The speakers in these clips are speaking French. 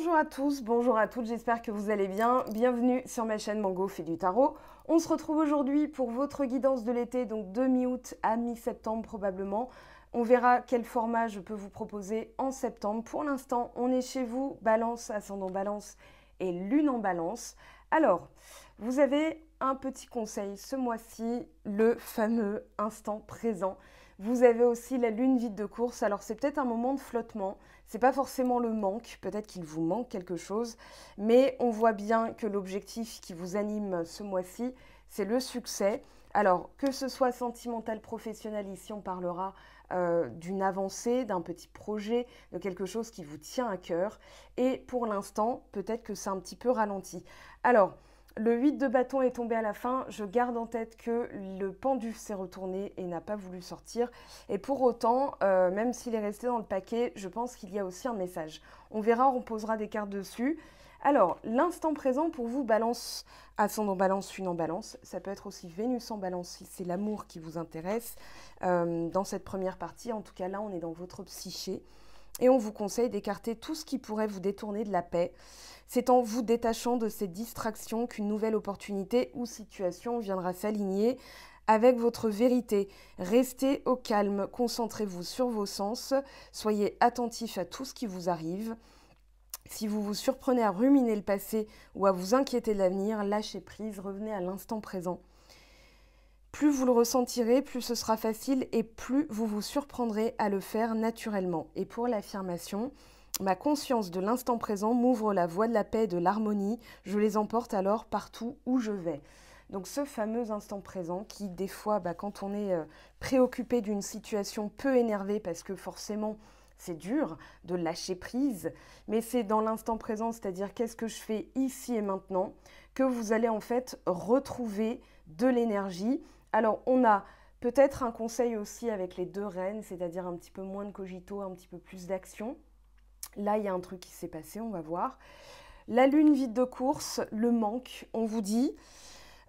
Bonjour à tous, bonjour à toutes, j'espère que vous allez bien. Bienvenue sur ma chaîne Mango fait du tarot. On se retrouve aujourd'hui pour votre guidance de l'été, donc de mi-août à mi-septembre probablement. On verra quel format je peux vous proposer en septembre. Pour l'instant, on est chez vous, Balance, ascendant Balance et Lune en Balance. Alors, vous avez un petit conseil ce mois-ci, le fameux instant présent. Vous avez aussi la lune vide de course, alors c'est peut-être un moment de flottement, c'est pas forcément le manque, peut-être qu'il vous manque quelque chose, mais on voit bien que l'objectif qui vous anime ce mois-ci, c'est le succès. Alors, que ce soit sentimental, professionnel, ici on parlera d'une avancée, d'un petit projet, de quelque chose qui vous tient à cœur, et pour l'instant, peut-être que c'est un petit peu ralenti. Alors, le 8 de bâton est tombé à la fin. Je garde en tête que le pendu s'est retourné et n'a pas voulu sortir. Et pour autant, même s'il est resté dans le paquet, je pense qu'il y a aussi un message. On verra, on posera des cartes dessus. Alors, l'instant présent pour vous, Balance, ascendant Balance, Lune en Balance. Ça peut être aussi Vénus en Balance si c'est l'amour qui vous intéresse. Dans cette première partie, en tout cas là, on est dans votre psyché. Et on vous conseille d'écarter tout ce qui pourrait vous détourner de la paix. C'est en vous détachant de ces distractions qu'une nouvelle opportunité ou situation viendra s'aligner avec votre vérité. Restez au calme, concentrez-vous sur vos sens, soyez attentif à tout ce qui vous arrive. Si vous vous surprenez à ruminer le passé ou à vous inquiéter de l'avenir, lâchez prise, revenez à l'instant présent. Plus vous le ressentirez, plus ce sera facile et plus vous vous surprendrez à le faire naturellement. Et pour l'affirmation, ma conscience de l'instant présent m'ouvre la voie de la paix et de l'harmonie. Je les emporte alors partout où je vais. Donc ce fameux instant présent qui, des fois, quand on est préoccupé d'une situation, peut énerver parce que forcément, c'est dur de lâcher prise. Mais c'est dans l'instant présent, c'est-à-dire qu'est-ce que je fais ici et maintenant, que vous allez en fait retrouver de l'énergie. Alors, on a peut-être un conseil aussi avec les deux reines, c'est-à-dire un petit peu moins de cogito, un petit peu plus d'action. Là, il y a un truc qui s'est passé, on va voir. La lune vide de course, le manque, on vous dit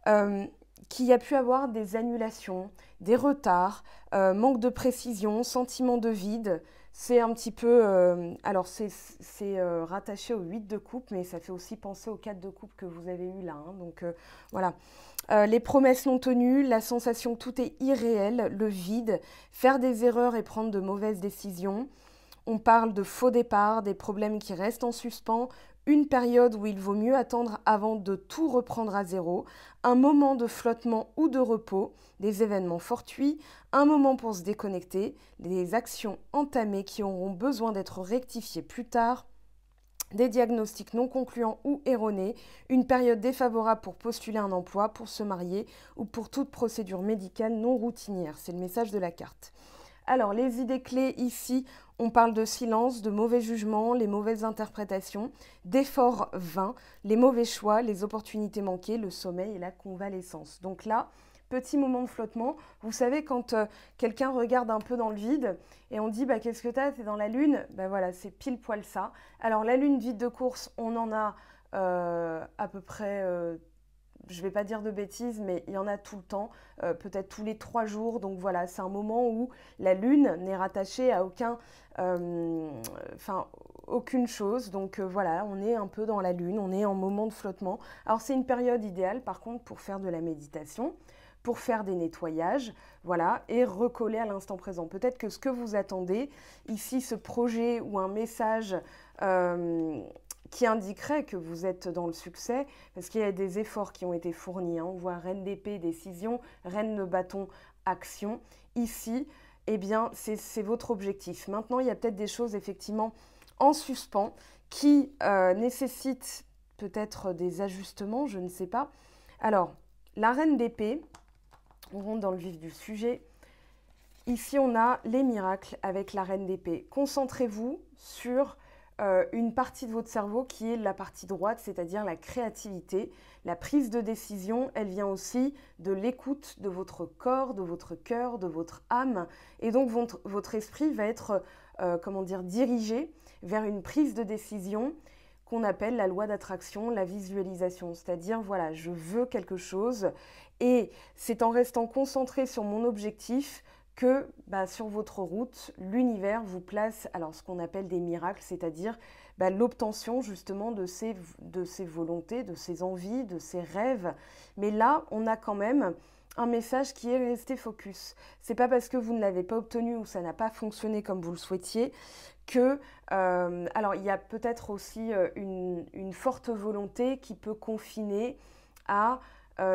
qu'il y a pu avoir des annulations, des retards, manque de précision, sentiment de vide. C'est un petit peu... alors, c'est rattaché au 8 de coupe, mais ça fait aussi penser au 4 de coupe que vous avez eu là. Hein, donc, voilà. Les promesses non tenues, la sensation que tout est irréel, le vide, faire des erreurs et prendre de mauvaises décisions. On parle de faux départs, des problèmes qui restent en suspens, une période où il vaut mieux attendre avant de tout reprendre à zéro, un moment de flottement ou de repos, des événements fortuits, un moment pour se déconnecter, des actions entamées qui auront besoin d'être rectifiées plus tard, des diagnostics non concluants ou erronés, une période défavorable pour postuler un emploi, pour se marier ou pour toute procédure médicale non routinière. C'est le message de la carte. Alors, les idées clés ici, on parle de silence, de mauvais jugements, les mauvaises interprétations, d'efforts vains, les mauvais choix, les opportunités manquées, le sommeil et la convalescence. Donc là, petit moment de flottement. Vous savez, quand quelqu'un regarde un peu dans le vide et on dit qu'est-ce que t'as, t'es dans la lune, voilà, c'est pile poil ça. Alors la lune vide de course, on en a à peu près, je ne vais pas dire de bêtises, mais il y en a tout le temps, peut-être tous les 3 jours. Donc voilà, c'est un moment où la lune n'est rattachée à aucune chose. Donc voilà, on est un peu dans la lune, on est en moment de flottement. Alors c'est une période idéale par contre pour faire de la méditation, pour faire des nettoyages, voilà, et recoller à l'instant présent. Peut-être que ce que vous attendez, ici ce projet ou un message qui indiquerait que vous êtes dans le succès, parce qu'il y a des efforts qui ont été fournis. Hein. On voit reine d'épée, décision, reine de bâton, action. Ici, eh bien, c'est votre objectif. Maintenant, il y a peut-être des choses effectivement en suspens qui nécessitent peut-être des ajustements, je ne sais pas. Alors, la reine d'épée, on rentre dans le vif du sujet. Ici, on a les miracles avec la reine d'épée. Concentrez-vous sur une partie de votre cerveau qui est la partie droite, c'est-à-dire la créativité. La prise de décision, elle vient aussi de l'écoute de votre corps, de votre cœur, de votre âme. Et donc, votre esprit va être, dirigé vers une prise de décision qu'on appelle la loi d'attraction, la visualisation. C'est-à-dire, voilà, je veux quelque chose et c'est en restant concentré sur mon objectif que sur votre route, l'univers vous place alors ce qu'on appelle des miracles, c'est-à-dire l'obtention justement de ces volontés, de ces envies, de ces rêves. Mais là, on a quand même un message qui est resté focus. C'est pas parce que vous ne l'avez pas obtenu ou ça n'a pas fonctionné comme vous le souhaitiez que... alors, il y a peut-être aussi une forte volonté qui peut confiner à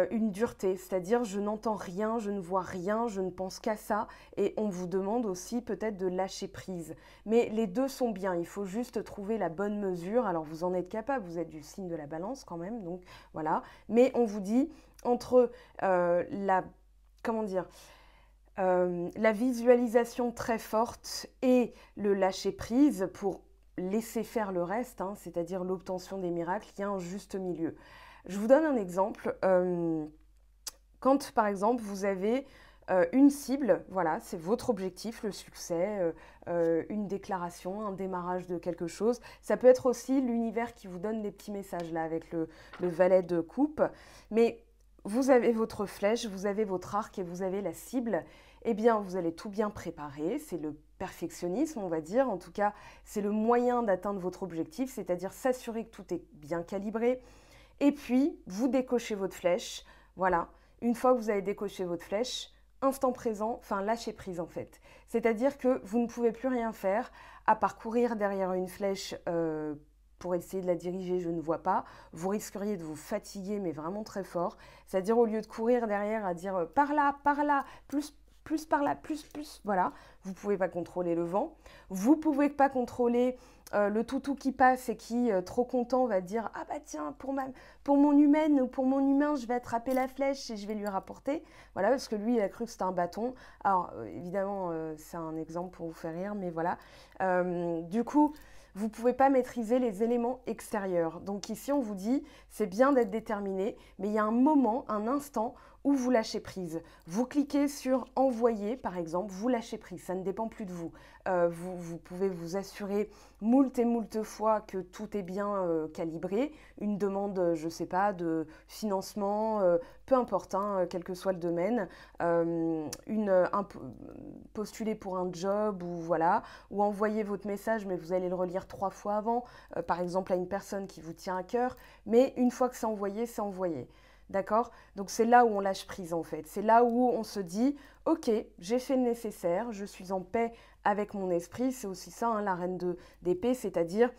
une dureté, c'est-à-dire je n'entends rien, je ne vois rien, je ne pense qu'à ça, et on vous demande aussi peut-être de lâcher prise. Mais les deux sont bien, il faut juste trouver la bonne mesure. Alors vous en êtes capable, vous êtes du signe de la balance quand même, donc voilà. Mais on vous dit entre la visualisation très forte et le lâcher prise pour laisser faire le reste, hein, c'est-à-dire l'obtention des miracles, il y a un juste milieu. Je vous donne un exemple. Quand, par exemple, vous avez une cible, voilà, c'est votre objectif, le succès, une déclaration, un démarrage de quelque chose. Ça peut être aussi l'univers qui vous donne des petits messages, là, avec le valet de coupe. Mais vous avez votre flèche, vous avez votre arc et vous avez la cible. Eh bien, vous allez tout bien préparer. C'est le perfectionnisme, on va dire. En tout cas, c'est le moyen d'atteindre votre objectif, c'est-à-dire s'assurer que tout est bien calibré. Et puis, vous décochez votre flèche. Voilà. Une fois que vous avez décoché votre flèche, instant présent, lâcher prise en fait. C'est-à-dire que vous ne pouvez plus rien faire à part courir derrière une flèche pour essayer de la diriger, je ne vois pas. Vous risqueriez de vous fatiguer, mais vraiment très fort. C'est-à-dire au lieu de courir derrière à dire par là, plus par là, plus, voilà. Vous ne pouvez pas contrôler le vent. Vous ne pouvez pas contrôler le toutou qui passe et qui, trop content, va dire « Ah bah tiens, pour mon humaine ou pour mon humain, je vais attraper la flèche et je vais lui rapporter. » Voilà, parce que lui, il a cru que c'était un bâton. Alors, évidemment, c'est un exemple pour vous faire rire, mais voilà. Du coup, vous ne pouvez pas maîtriser les éléments extérieurs. Donc ici, on vous dit, c'est bien d'être déterminé, mais il y a un moment, un instant où vous lâchez prise. Vous cliquez sur envoyer, par exemple, vous lâchez prise, ça ne dépend plus de vous. Vous pouvez vous assurer moult et moult fois que tout est bien calibré. Une demande, je ne sais pas, de financement, peu importe, hein, quel que soit le domaine, postuler pour un job ou voilà, ou envoyer votre message, mais vous allez le relire 3 fois avant, par exemple à une personne qui vous tient à cœur, mais une fois que c'est envoyé, c'est envoyé. D'accord? Donc c'est là où on lâche prise en fait. C'est là où on se dit, ok, j'ai fait le nécessaire, je suis en paix avec mon esprit. C'est aussi ça, hein, la reine d'épée, c'est-à-dire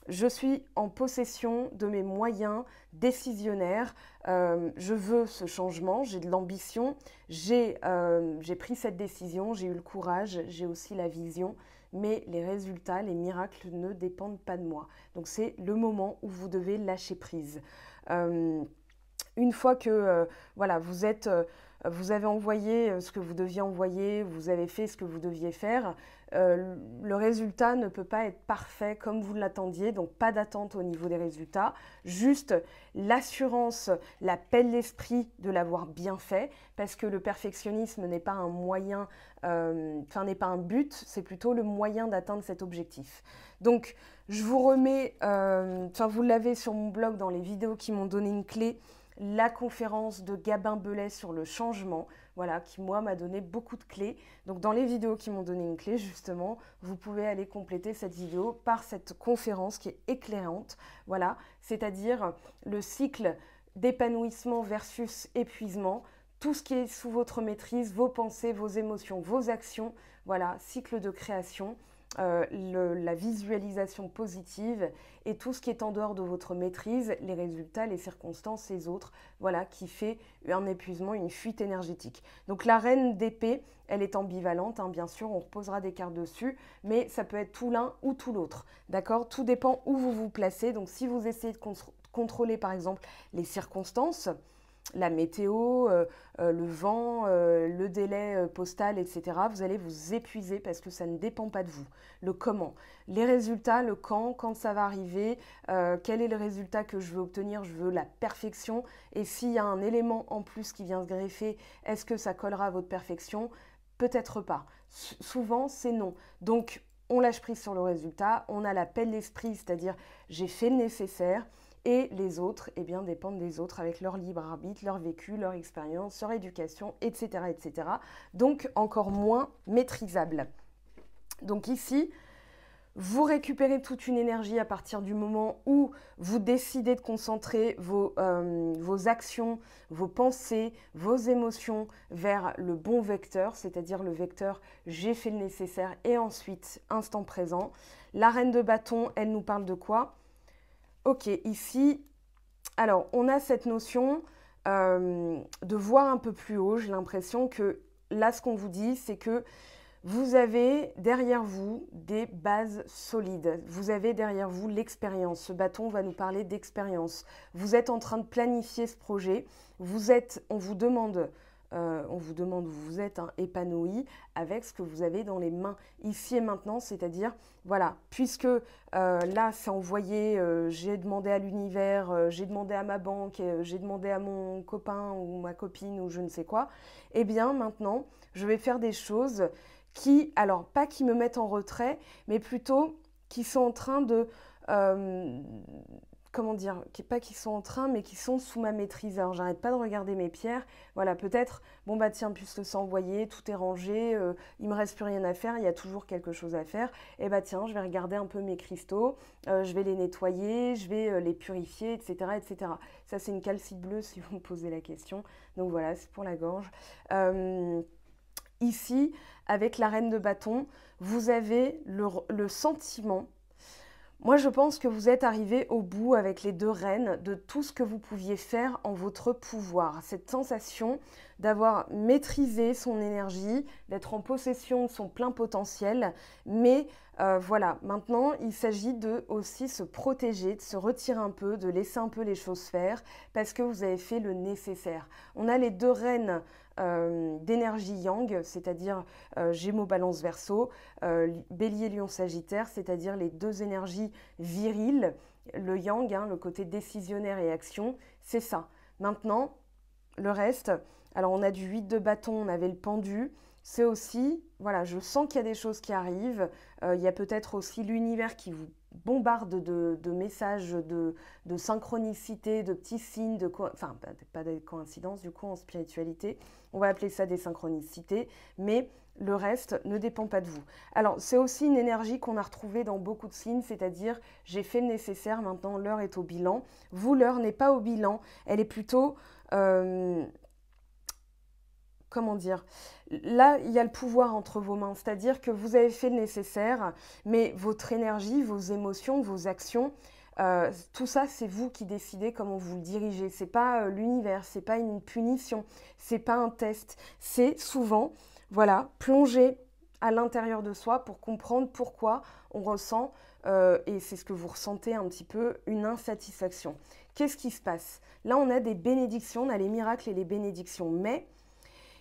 je suis en possession de mes moyens décisionnaires. Je veux ce changement, j'ai de l'ambition, j'ai pris cette décision, j'ai eu le courage, j'ai aussi la vision. Mais les résultats, les miracles ne dépendent pas de moi. Donc c'est le moment où vous devez lâcher prise. Une fois que voilà, vous avez envoyé ce que vous deviez envoyer, vous avez fait ce que vous deviez faire, le résultat ne peut pas être parfait comme vous l'attendiez, donc pas d'attente au niveau des résultats, juste l'assurance, la paix de l'esprit de l'avoir bien fait, parce que le perfectionnisme n'est pas un moyen, n'est pas un but, c'est plutôt le moyen d'atteindre cet objectif. Donc je vous remets, vous l'avez sur mon blog dans les vidéos qui m'ont donné une clé, la conférence de Gabin Bellet sur le changement, voilà, qui moi m'a donné beaucoup de clés. Donc dans les vidéos qui m'ont donné une clé, justement, vous pouvez aller compléter cette vidéo par cette conférence qui est éclairante, voilà, c'est-à-dire le cycle d'épanouissement versus épuisement, tout ce qui est sous votre maîtrise, vos pensées, vos émotions, vos actions, voilà, cycle de création. La visualisation positive et tout ce qui est en dehors de votre maîtrise, les résultats, les circonstances, les autres, voilà, qui fait un épuisement, une fuite énergétique. Donc la reine d'épée, elle est ambivalente, hein, bien sûr, on reposera des cartes dessus, mais ça peut être tout l'un ou tout l'autre, d'accord? Tout dépend où vous vous placez. Donc si vous essayez de contrôler, par exemple, les circonstances, la météo, le vent, le délai postal, etc. Vous allez vous épuiser parce que ça ne dépend pas de vous. Le comment, les résultats, le quand ça va arriver, quel est le résultat que je veux obtenir, je veux la perfection. Et s'il y a un élément en plus qui vient se greffer, est-ce que ça collera à votre perfection? Peut-être pas. Souvent, c'est non. Donc, on lâche prise sur le résultat, on a la paix de l'esprit, c'est-à-dire j'ai fait le nécessaire. et les autres, eh bien, dépendent des autres avec leur libre arbitre, leur vécu, leur expérience, leur éducation, etc., etc. Donc, encore moins maîtrisable. Donc ici, vous récupérez toute une énergie à partir du moment où vous décidez de concentrer vos actions, vos pensées, vos émotions vers le bon vecteur, c'est-à-dire le vecteur « j'ai fait le nécessaire » et ensuite instant présent. La reine de bâton, elle nous parle de quoi? Ok, ici, alors on a cette notion de voir un peu plus haut. J'ai l'impression que là, ce qu'on vous dit, c'est que vous avez derrière vous des bases solides. Vous avez derrière vous l'expérience. Ce bâton va nous parler d'expérience. Vous êtes en train de planifier ce projet. On vous demande où vous êtes épanoui avec ce que vous avez dans les mains ici et maintenant. C'est-à-dire, voilà, puisque là, c'est envoyé, j'ai demandé à l'univers, j'ai demandé à ma banque, j'ai demandé à mon copain ou ma copine ou je ne sais quoi. Eh bien, maintenant, je vais faire des choses qui, alors pas qui me mettent en retrait, mais plutôt qui sont en train de, comment dire, pas qui sont en train, mais qui sont sous ma maîtrise. Alors j'arrête pas de regarder mes pierres, voilà, peut-être, bon bah tiens, puisque c'est envoyé, tout est rangé, il me reste plus rien à faire, il y a toujours quelque chose à faire, et bah tiens, je vais regarder un peu mes cristaux, je vais les nettoyer, je vais les purifier, etc., etc. Ça c'est une calcite bleue si vous me posez la question, donc voilà, c'est pour la gorge. Ici, avec la reine de bâton, vous avez le sentiment, moi je pense que vous êtes arrivé au bout avec les deux reines de tout ce que vous pouviez faire en votre pouvoir. Cette sensation d'avoir maîtrisé son énergie, d'être en possession de son plein potentiel, mais voilà, maintenant il s'agit de aussi se protéger, de se retirer un peu, de laisser un peu les choses faire, parce que vous avez fait le nécessaire. On a les deux reines d'énergie yang, c'est-à-dire Gémeaux, Balance, Verseau, Bélier, Lion, Sagittaire, c'est-à-dire les deux énergies viriles, le yang, le côté décisionnaire et action, c'est ça. Maintenant, le reste, alors on a du 8 de bâton, on avait le pendu, c'est aussi, voilà, je sens qu'il y a des choses qui arrivent, il y a peut-être aussi l'univers qui vous bombarde de messages, de synchronicité, de petits signes, enfin pas des coïncidences du coup en spiritualité, on va appeler ça des synchronicités, mais le reste ne dépend pas de vous. Alors c'est aussi une énergie qu'on a retrouvée dans beaucoup de signes, c'est-à-dire j'ai fait le nécessaire, maintenant l'heure est au bilan. Vous, l'heure n'est pas au bilan, elle est plutôt... comment dire, là, il y a le pouvoir entre vos mains, c'est-à-dire que vous avez fait le nécessaire, mais votre énergie, vos émotions, vos actions, tout ça, c'est vous qui décidez comment vous le dirigez. C'est pas l'univers, c'est pas une punition, c'est pas un test. C'est souvent, voilà, plonger à l'intérieur de soi pour comprendre pourquoi on ressent, et c'est ce que vous ressentez un petit peu, une insatisfaction. Qu'est-ce qui se passe? Là, on a des bénédictions, on a les miracles et les bénédictions, mais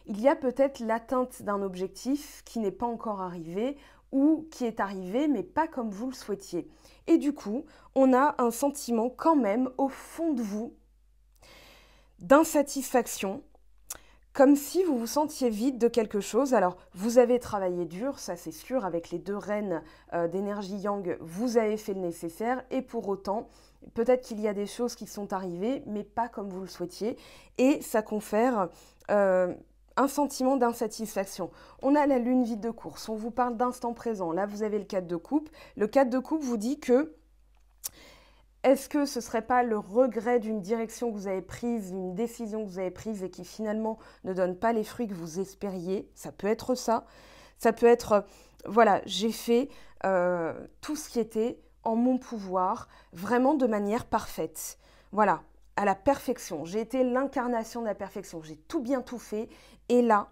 il y a peut-être l'atteinte d'un objectif qui n'est pas encore arrivé ou qui est arrivé mais pas comme vous le souhaitiez. Et du coup, on a un sentiment quand même au fond de vous d'insatisfaction, comme si vous vous sentiez vide de quelque chose. Alors, vous avez travaillé dur, ça c'est sûr, avec les deux reines d'énergie yang, vous avez fait le nécessaire et pour autant, peut-être qu'il y a des choses qui sont arrivées mais pas comme vous le souhaitiez et ça confère... un sentiment d'insatisfaction. On a la lune vide de course, on vous parle d'instant présent. Là, vous avez le 4 de coupe. Le 4 de coupe vous dit que est-ce que ce ne serait pas le regret d'une direction que vous avez prise, d'une décision que vous avez prise et qui finalement ne donne pas les fruits que vous espériez? Ça peut être ça. Ça peut être, voilà, j'ai fait tout ce qui était en mon pouvoir, vraiment de manière parfaite. Voilà, à la perfection. J'ai été l'incarnation de la perfection. J'ai tout fait. Et là,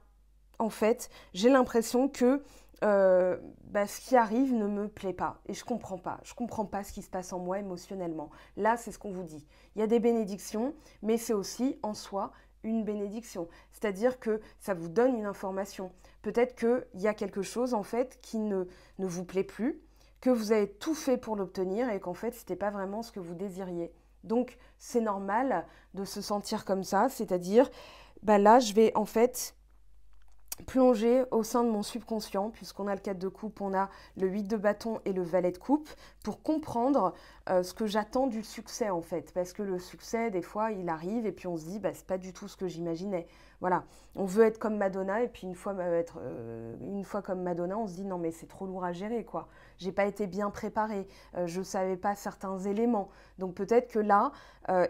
en fait, j'ai l'impression que ce qui arrive ne me plaît pas. Et je comprends pas. Je comprends pas ce qui se passe en moi émotionnellement. Là, c'est ce qu'on vous dit. Il y a des bénédictions, mais c'est aussi en soi une bénédiction. C'est-à-dire que ça vous donne une information. Peut-être qu'il y a quelque chose, en fait, qui ne vous plaît plus, que vous avez tout fait pour l'obtenir et qu'en fait, ce n'était pas vraiment ce que vous désiriez. Donc, c'est normal de se sentir comme ça, c'est-à-dire, là, je vais en fait plonger au sein de mon subconscient, puisqu'on a le 4 de coupe, on a le 8 de bâton et le valet de coupe, pour comprendre ce que j'attends du succès en fait. Parce que le succès, des fois, il arrive et puis on se dit, bah, c'est pas du tout ce que j'imaginais. Voilà, on veut être comme Madonna et puis une fois comme Madonna, on se dit, non mais c'est trop lourd à gérer quoi. J'ai pas été bien préparée, je savais pas certains éléments. Donc peut-être que là,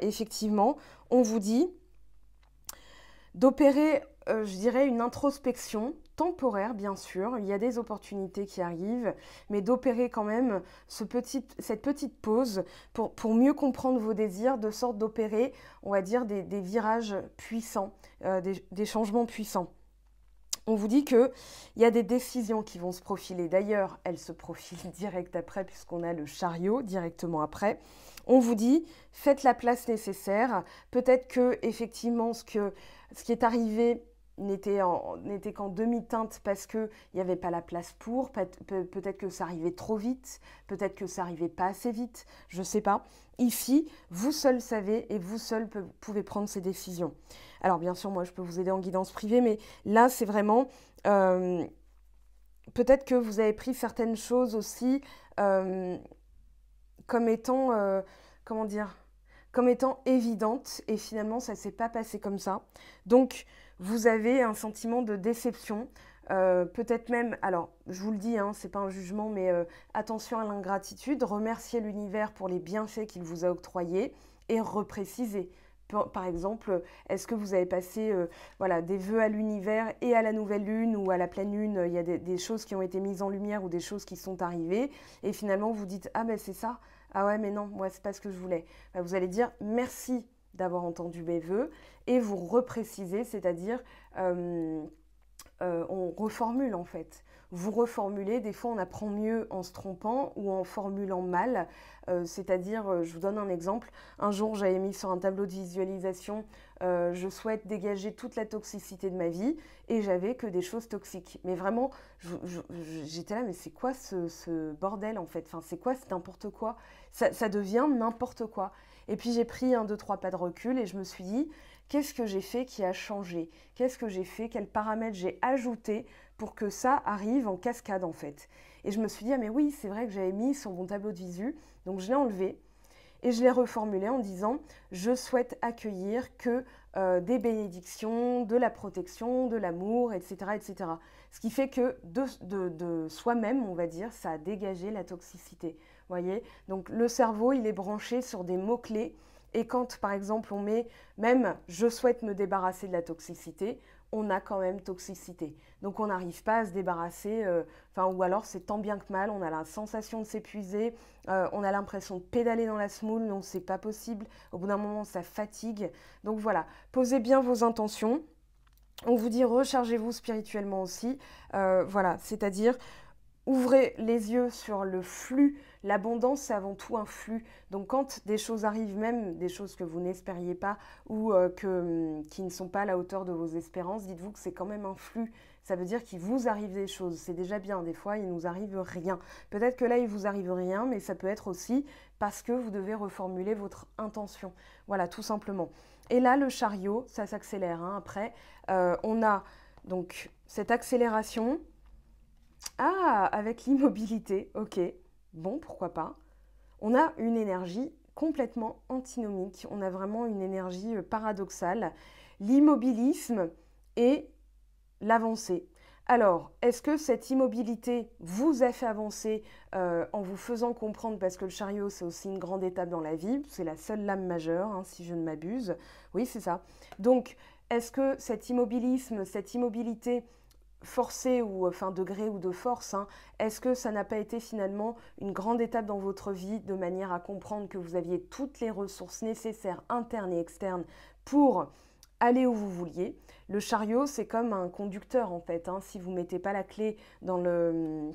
effectivement, on vous dit d'opérer, je dirais, une introspection temporaire, bien sûr. Il y a des opportunités qui arrivent, mais d'opérer quand même cette petite pause pour mieux comprendre vos désirs, de sorte d'opérer, on va dire, des virages puissants, des changements puissants. On vous dit qu'il y a des décisions qui vont se profiler. D'ailleurs, elles se profilent direct après, puisqu'on a le chariot directement après. On vous dit, faites la place nécessaire. Peut-être que, effectivement, ce qui est arrivé n'était qu'en demi-teinte parce qu'il n'y avait pas la place pour. Peut-être que ça arrivait trop vite. Peut-être que ça arrivait pas assez vite. Je ne sais pas. Ici, vous seul savez et vous seul pouvez prendre ces décisions. Alors bien sûr, moi je peux vous aider en guidance privée, mais là c'est vraiment... peut-être que vous avez pris certaines choses aussi comme étant... comment dire, comme étant évidentes et finalement ça ne s'est pas passé comme ça. Donc vous avez un sentiment de déception. Peut-être même, alors je vous le dis, hein, c'est pas un jugement, mais attention à l'ingratitude, remerciez l'univers pour les bienfaits qu'il vous a octroyés et reprécisez. Par exemple, est-ce que vous avez passé voilà, des vœux à l'univers et à la nouvelle lune ou à la pleine lune, il y a des choses qui ont été mises en lumière ou des choses qui sont arrivées et finalement vous dites « Ah ben c'est ça, ah ouais mais non, moi c'est pas ce que je voulais ». Vous allez dire « Merci d'avoir entendu mes vœux » et vous reprécisez, c'est-à-dire on reformule en fait. Vous reformulez, des fois on apprend mieux en se trompant ou en formulant mal. C'est-à-dire, je vous donne un exemple, un jour j'avais mis sur un tableau de visualisation je souhaite dégager toute la toxicité de ma vie et j'avais que des choses toxiques. Mais vraiment, j'étais là, mais c'est quoi ce bordel en fait, enfin, c'est quoi, c'est n'importe quoi, ça devient n'importe quoi. Et puis j'ai pris 1, 2, 3 pas de recul et je me suis dit, qu'est-ce que j'ai fait qui a changé? Qu'est-ce que j'ai fait? Quels paramètres j'ai ajoutés pour que ça arrive en cascade en fait? Et je me suis dit, ah mais oui, c'est vrai que j'avais mis sur mon tableau de visu, donc je l'ai enlevé et je l'ai reformulé en disant, je souhaite accueillir que des bénédictions, de la protection, de l'amour, etc., etc. Ce qui fait que de soi-même, on va dire, ça a dégagé la toxicité. Voyez? Donc le cerveau, il est branché sur des mots-clés. Et quand, par exemple, on met même « je souhaite me débarrasser de la toxicité », on a quand même toxicité. Donc on n'arrive pas à se débarrasser, ou alors c'est tant bien que mal, on a la sensation de s'épuiser, on a l'impression de pédaler dans la semoule, donc c'est pas possible. Au bout d'un moment, ça fatigue. Donc voilà, posez bien vos intentions. On vous dit rechargez-vous spirituellement aussi. Voilà, c'est-à-dire ouvrez les yeux sur le flux. L'abondance, c'est avant tout un flux. Donc quand des choses arrivent, même des choses que vous n'espériez pas ou qui ne sont pas à la hauteur de vos espérances, dites-vous que c'est quand même un flux. Ça veut dire qu'il vous arrive des choses. C'est déjà bien. Des fois, il nous arrive rien. Peut-être que là, il vous arrive rien, mais ça peut être aussi parce que vous devez reformuler votre intention. Voilà, tout simplement. Et là, le chariot, ça s'accélère. Hein. Après, on a donc cette accélération. Ah, avec l'immobilité, ok, bon, pourquoi pas. On a une énergie complètement antinomique, on a vraiment une énergie paradoxale, l'immobilisme et l'avancée. Alors, est-ce que cette immobilité vous a fait avancer en vous faisant comprendre, parce que le chariot, c'est aussi une grande étape dans la vie, c'est la seule lame majeure, hein, si je ne m'abuse. Oui, c'est ça. Donc, est-ce que cet immobilisme, cette immobilité forcée ou enfin de gré ou de force, hein, est-ce que ça n'a pas été finalement une grande étape dans votre vie de manière à comprendre que vous aviez toutes les ressources nécessaires internes et externes pour aller où vous vouliez? Le chariot, c'est comme un conducteur en fait, hein. Si vous ne mettez pas la clé dans le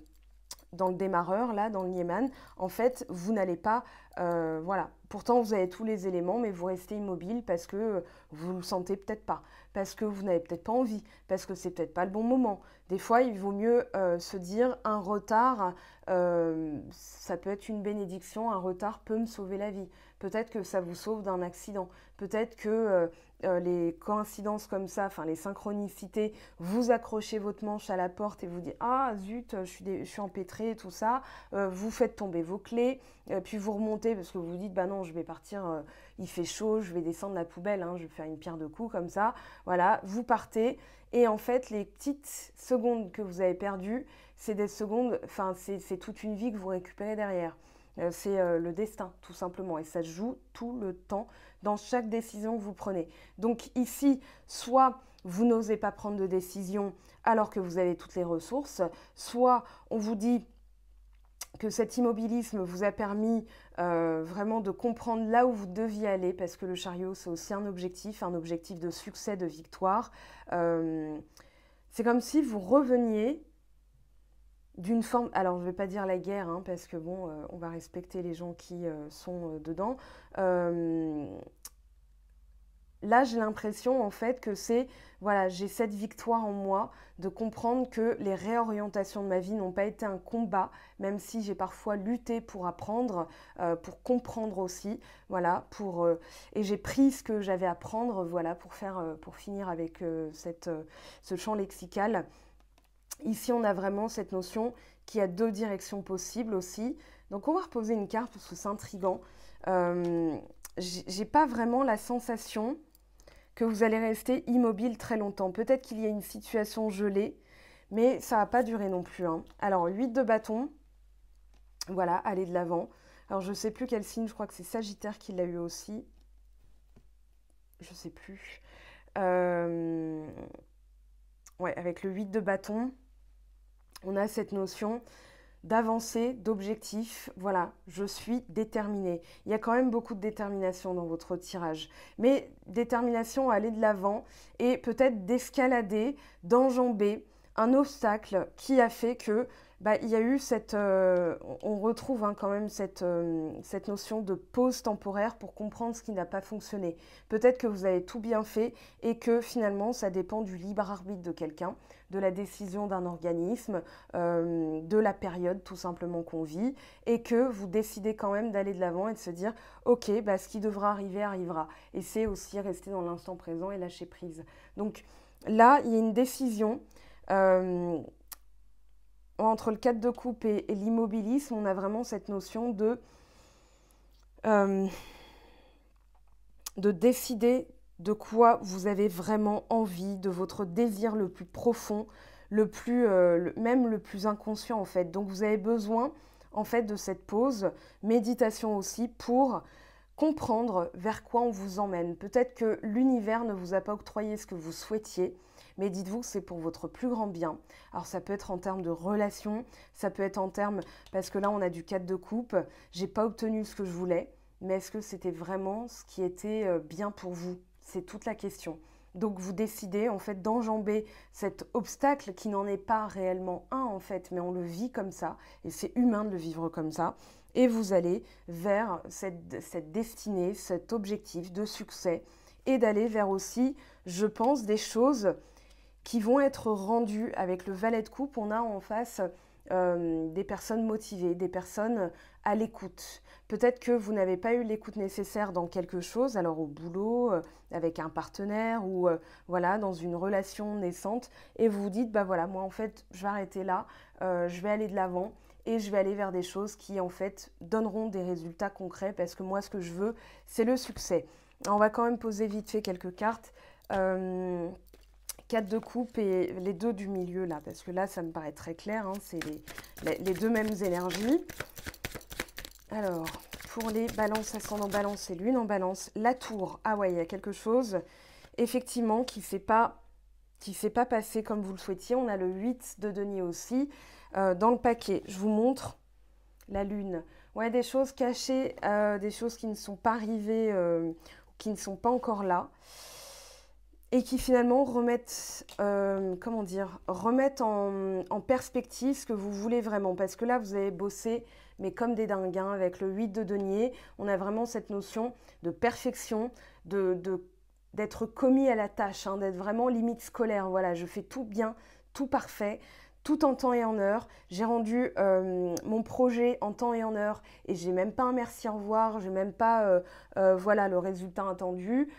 démarreur, là, dans le Nieman, en fait, vous n'allez pas, voilà. Pourtant, vous avez tous les éléments, mais vous restez immobile parce que vous ne le sentez peut-être pas, parce que vous n'avez peut-être pas envie, parce que c'est peut-être pas le bon moment. Des fois, il vaut mieux se dire un retard ça peut être une bénédiction, un retard peut me sauver la vie. Peut-être que ça vous sauve d'un accident. Peut-être que les coïncidences comme ça, enfin les synchronicités, vous accrochez votre manche à la porte et vous dites ah zut, je suis empêtrée et tout ça. Vous faites tomber vos clés, puis vous remontez parce que vous vous dites bah non, je vais partir, il fait chaud, je vais descendre la poubelle, hein, je vais faire une pierre de coups comme ça. Voilà, vous partez et en fait les petites secondes que vous avez perdues, c'est des secondes, enfin c'est toute une vie que vous récupérez derrière. C'est le destin, tout simplement. Et ça se joue tout le temps dans chaque décision que vous prenez. Donc ici, soit vous n'osez pas prendre de décision alors que vous avez toutes les ressources, soit on vous dit que cet immobilisme vous a permis vraiment de comprendre là où vous deviez aller, parce que le chariot, c'est aussi un objectif de succès, de victoire. C'est comme si vous reveniez d'une forme, alors je ne vais pas dire la guerre, hein, parce que bon, on va respecter les gens qui sont dedans. Là, j'ai l'impression en fait que c'est, voilà, j'ai cette victoire en moi de comprendre que les réorientations de ma vie n'ont pas été un combat, même si j'ai parfois lutté pour apprendre, pour comprendre aussi, voilà, et j'ai pris ce que j'avais à prendre, voilà, pour finir avec ce champ lexical. Ici, on a vraiment cette notion qui a deux directions possibles aussi. Donc, on va reposer une carte parce que c'est intriguant. J'ai pas vraiment la sensation que vous allez rester immobile très longtemps. Peut-être qu'il y a une situation gelée, mais ça va pas durer non plus, hein. Alors, 8 de bâton. Voilà, aller de l'avant. Alors, je sais plus quel signe, je crois que c'est Sagittaire qui l'a eu aussi. Je sais plus. Ouais, avec le 8 de bâton, on a cette notion d'avancer, d'objectif. Voilà, je suis déterminée. Il y a quand même beaucoup de détermination dans votre tirage. Mais détermination à aller de l'avant et peut-être d'escalader, d'enjamber un obstacle qui a fait que il y a eu on retrouve quand même cette notion de pause temporaire pour comprendre ce qui n'a pas fonctionné. Peut-être que vous avez tout bien fait et que finalement ça dépend du libre arbitre de quelqu'un, de la décision d'un organisme, de la période tout simplement qu'on vit, et que vous décidez quand même d'aller de l'avant et de se dire ok, ce qui devra arriver arrivera. Et c'est aussi rester dans l'instant présent et lâcher prise. Donc là, il y a une décision. Entre le 4 de coupe et l'immobilisme, on a vraiment cette notion de décider de quoi vous avez vraiment envie, de votre désir le plus profond, même le plus inconscient en fait. Donc vous avez besoin en fait de cette pause, méditation aussi, pour comprendre vers quoi on vous emmène. Peut-être que l'univers ne vous a pas octroyé ce que vous souhaitiez, mais dites-vous que c'est pour votre plus grand bien. Alors ça peut être en termes de relation, ça peut être en termes, parce que là on a du 4 de coupe, j'ai pas obtenu ce que je voulais, mais est-ce que c'était vraiment ce qui était bien pour vous? C'est toute la question. Donc vous décidez en fait d'enjamber cet obstacle qui n'en est pas réellement un en fait, mais on le vit comme ça, et c'est humain de le vivre comme ça. Et vous allez vers cette destinée, cet objectif de succès, et d'aller vers aussi, je pense, des choses qui vont être rendues. Avec le valet de coupe, on a en face des personnes motivées, des personnes à l'écoute. Peut-être que vous n'avez pas eu l'écoute nécessaire dans quelque chose, alors au boulot, avec un partenaire ou voilà, dans une relation naissante, et vous vous dites, voilà, moi en fait, je vais arrêter là, je vais aller de l'avant, et je vais aller vers des choses qui en fait donneront des résultats concrets, parce que moi ce que je veux, c'est le succès. On va quand même poser vite fait quelques cartes. 4 de coupe et les deux du milieu là, parce que là ça me paraît très clair, hein, c'est les deux mêmes énergies. Alors, pour les balances, ascendant balance et lune en balance, la tour, ah ouais, il y a quelque chose effectivement qui ne s'est pas passé comme vous le souhaitiez. On a le 8 de denier aussi dans le paquet. Je vous montre la lune. Ouais, des choses cachées, des choses qui ne sont pas arrivées, qui ne sont pas encore là, et qui finalement remettent, remettent en perspective ce que vous voulez vraiment. Parce que là, vous avez bossé, mais comme des dingues, hein, avec le 8 de denier. On a vraiment cette notion de perfection, d'être commis à la tâche, hein, d'être vraiment limite scolaire. Voilà, je fais tout bien, tout parfait, tout en temps et en heure. J'ai rendu mon projet en temps et en heure et j'ai même pas un merci au revoir, j'ai même pas voilà, le résultat attendu.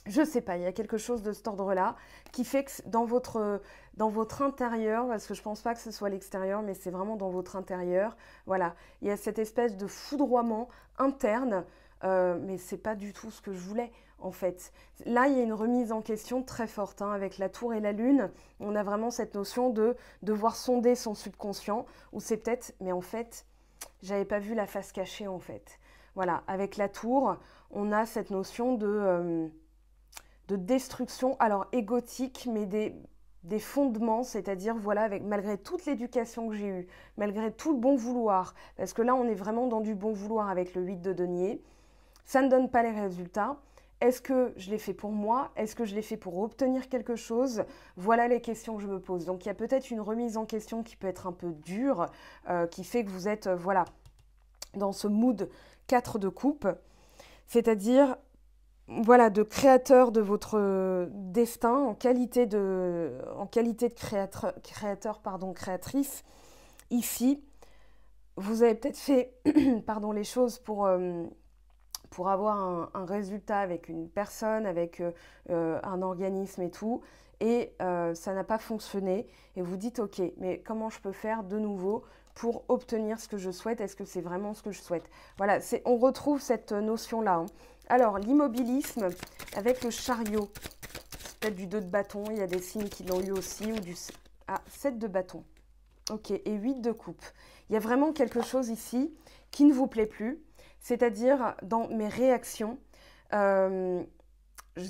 Je sais pas, il y a quelque chose de cet ordre-là qui fait que dans votre intérieur, parce que je pense pas que ce soit l'extérieur, mais c'est vraiment dans votre intérieur, voilà, il y a cette espèce de foudroiement interne, mais c'est pas du tout ce que je voulais, en fait. Là, il y a une remise en question très forte, hein, avec la tour et la lune. On a vraiment cette notion de devoir sonder son subconscient, ou c'est peut-être, mais en fait, j'avais pas vu la face cachée, en fait. Voilà, avec la tour, on a cette notion de destruction, alors égotique, mais des fondements, c'est-à-dire, voilà, avec, malgré toute l'éducation que j'ai eue, malgré tout le bon vouloir, parce que là, on est vraiment dans du bon vouloir avec le 8 de denier, ça ne donne pas les résultats. Est-ce que je l'ai fait pour moi? Est-ce que je l'ai fait pour obtenir quelque chose? Voilà les questions que je me pose. Donc, il y a peut-être une remise en question qui peut être un peu dure, qui fait que vous êtes, voilà, dans ce mood 4 de coupe, c'est-à-dire voilà, de créateur de votre destin en qualité de créateur, pardon, créatrice. Ici, vous avez peut-être fait pardon, les choses pour avoir un résultat avec une personne, avec un organisme et tout, et ça n'a pas fonctionné. Et vous dites, ok, mais comment je peux faire de nouveau pour obtenir ce que je souhaite? Est-ce que c'est vraiment ce que je souhaite? Voilà, on retrouve cette notion-là, hein. Alors, l'immobilisme avec le chariot, c'est peut-être du 2 de bâton, il y a des signes qui l'ont eu aussi, ou du 7 de bâton. Ok, et 8 de coupe. Il y a vraiment quelque chose ici qui ne vous plaît plus, c'est-à-dire dans mes réactions, je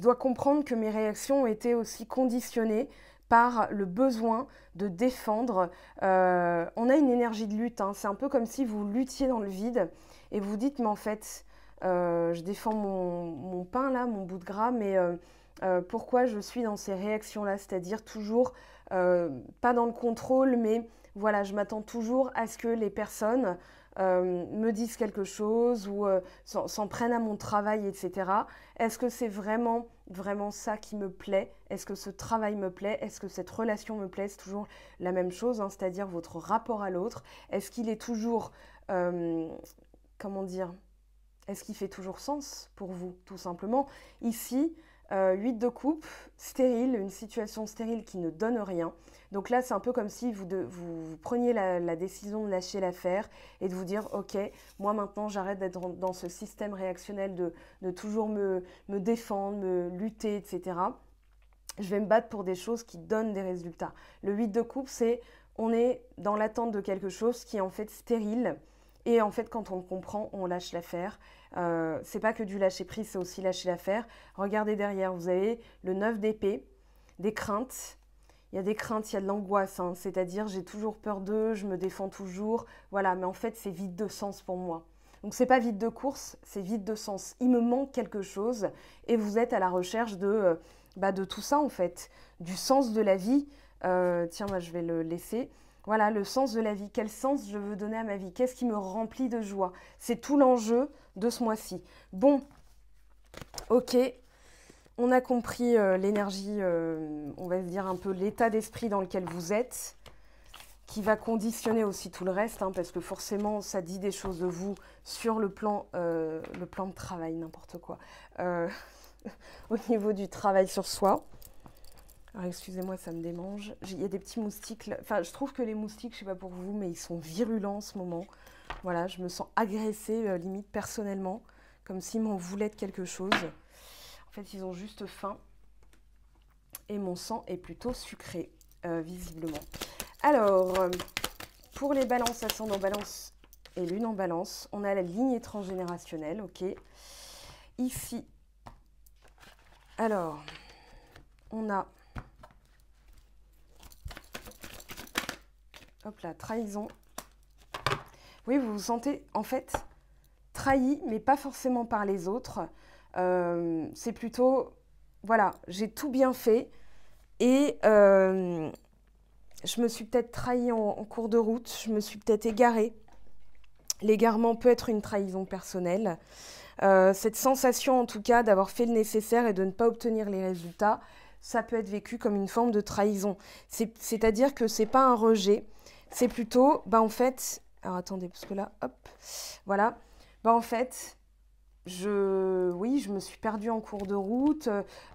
dois comprendre que mes réactions ont été aussi conditionnées par le besoin de défendre. On a une énergie de lutte, hein. C'est un peu comme si vous luttiez dans le vide et vous dites, mais en fait, je défends mon pain là, mon bout de gras, mais pourquoi je suis dans ces réactions-là? C'est-à-dire toujours, pas dans le contrôle, mais voilà, je m'attends toujours à ce que les personnes me disent quelque chose ou s'en prennent à mon travail, etc. Est-ce que c'est vraiment, vraiment ça qui me plaît? Est-ce que ce travail me plaît? Est-ce que cette relation me plaît? C'est toujours la même chose, hein, c'est-à-dire votre rapport à l'autre. Est-ce qu'il est toujours, comment dire, est-ce qu'il fait toujours sens pour vous, tout simplement? Ici, 8 de coupe, stérile, une situation stérile qui ne donne rien. Donc là, c'est un peu comme si vous preniez la décision de lâcher l'affaire et de vous dire, ok, moi maintenant, j'arrête d'être dans ce système réactionnel de toujours me défendre, me lutter, etc. Je vais me battre pour des choses qui donnent des résultats. Le 8 de coupe, c'est on est dans l'attente de quelque chose qui est en fait stérile. Et en fait, quand on le comprend, on lâche l'affaire. C'est pas que du lâcher prise, c'est aussi lâcher l'affaire. Regardez derrière, vous avez le 9 d'épée, des craintes. Il y a des craintes, il y a de l'angoisse, hein. C'est-à-dire j'ai toujours peur d'eux, je me défends toujours. Voilà, mais en fait, c'est vide de sens pour moi. Donc c'est pas vide de course, c'est vide de sens. Il me manque quelque chose et vous êtes à la recherche de tout ça en fait, du sens de la vie. Tiens, moi je vais le laisser. Voilà, le sens de la vie. Quel sens je veux donner à ma vie? Qu'est-ce qui me remplit de joie? C'est tout l'enjeu de ce mois-ci. Bon, ok, on a compris l'énergie, on va se dire un peu l'état d'esprit dans lequel vous êtes, qui va conditionner aussi tout le reste, hein, parce que forcément, ça dit des choses de vous sur le plan de travail, n'importe quoi, au niveau du travail sur soi. Alors, excusez-moi, ça me démange. Il y a des petits moustiques. Enfin, je trouve que les moustiques, je ne sais pas pour vous, mais ils sont virulents en ce moment. Voilà, je me sens agressée, limite personnellement, comme s'ils m'en voulaient de quelque chose. En fait, ils ont juste faim. Et mon sang est plutôt sucré, visiblement. Alors, pour les balances, ascendant balance et lune en balance, on a la lignée transgénérationnelle, ok. Ici, alors, on a... Hop là, trahison. Oui, vous vous sentez en fait trahi, mais pas forcément par les autres. C'est plutôt, voilà, j'ai tout bien fait et je me suis peut-être trahi en cours de route, je me suis peut-être égarée. L'égarement peut être une trahison personnelle. Cette sensation en tout cas d'avoir fait le nécessaire et de ne pas obtenir les résultats, ça peut être vécu comme une forme de trahison. C'est-à-dire que c'est pas un rejet, c'est plutôt, bah en fait, alors attendez, parce que là, hop, voilà, bah en fait, oui, je me suis perdue en cours de route,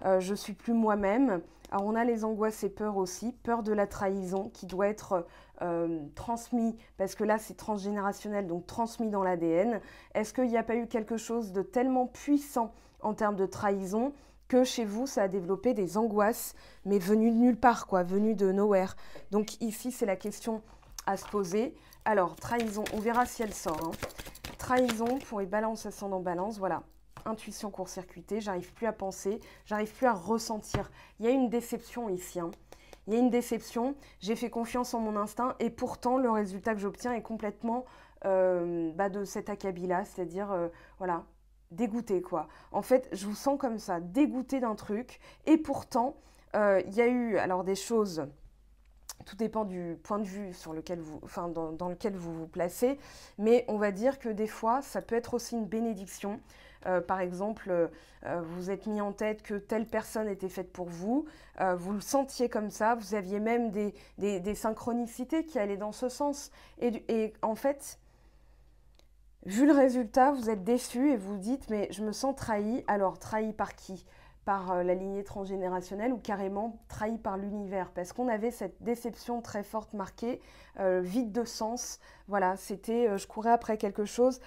je suis plus moi-même. Alors on a les angoisses et peurs aussi, peur de la trahison qui doit être transmis, parce que là c'est transgénérationnel, donc transmis dans l'ADN. Est-ce qu'il n'y a pas eu quelque chose de tellement puissant en termes de trahison que chez vous ça a développé des angoisses, mais venues de nulle part, quoi, venues de nowhere. Donc ici c'est la question à se poser. Alors trahison, on verra si elle sort, hein. Trahison pour les balances ascendant balance, voilà. Intuition court-circuitée, j'arrive plus à penser, j'arrive plus à ressentir. Il y a une déception ici, hein. Il y a une déception, j'ai fait confiance en mon instinct et pourtant le résultat que j'obtiens est complètement de cet acabit-là, c'est-à-dire, voilà, dégoûté quoi. En fait, je vous sens comme ça, dégoûté d'un truc et pourtant, il y a eu alors des choses... Tout dépend du point de vue sur lequel dans lequel vous vous placez, mais on va dire que des fois, ça peut être aussi une bénédiction. Par exemple, vous êtes mis en tête que telle personne était faite pour vous, vous le sentiez comme ça, vous aviez même des synchronicités qui allaient dans ce sens. Et en fait, vu le résultat, vous êtes déçu et vous dites, mais je me sens trahi. Alors, trahi par qui ? Par la lignée transgénérationnelle ou carrément trahi par l'univers, parce qu'on avait cette déception très forte marquée, vide de sens. Voilà, c'était, je courais après quelque chose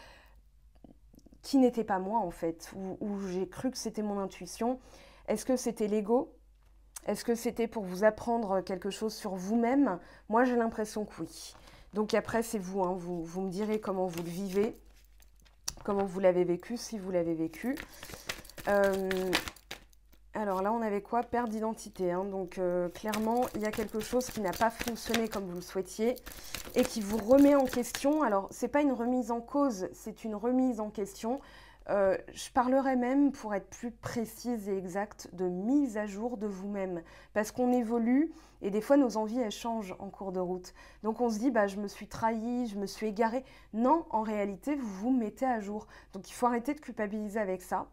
qui n'était pas moi en fait, où j'ai cru que c'était mon intuition. Est-ce que c'était l'ego ? Est-ce que c'était pour vous apprendre quelque chose sur vous-même ? Moi, j'ai l'impression que oui. Donc après, c'est vous, hein, vous me direz comment vous le vivez, comment vous l'avez vécu, si vous l'avez vécu. Alors là, on avait quoi ? Perte d'identité. Hein. Donc clairement, il y a quelque chose qui n'a pas fonctionné comme vous le souhaitiez et qui vous remet en question. Alors, ce n'est pas une remise en cause, c'est une remise en question. Je parlerai même, pour être plus précise et exacte, de mise à jour de vous-même. Parce qu'on évolue et des fois, nos envies, elles changent en cours de route. Donc on se dit, bah, je me suis trahi, je me suis égarée. Non, en réalité, vous vous mettez à jour. Donc il faut arrêter de culpabiliser avec ça.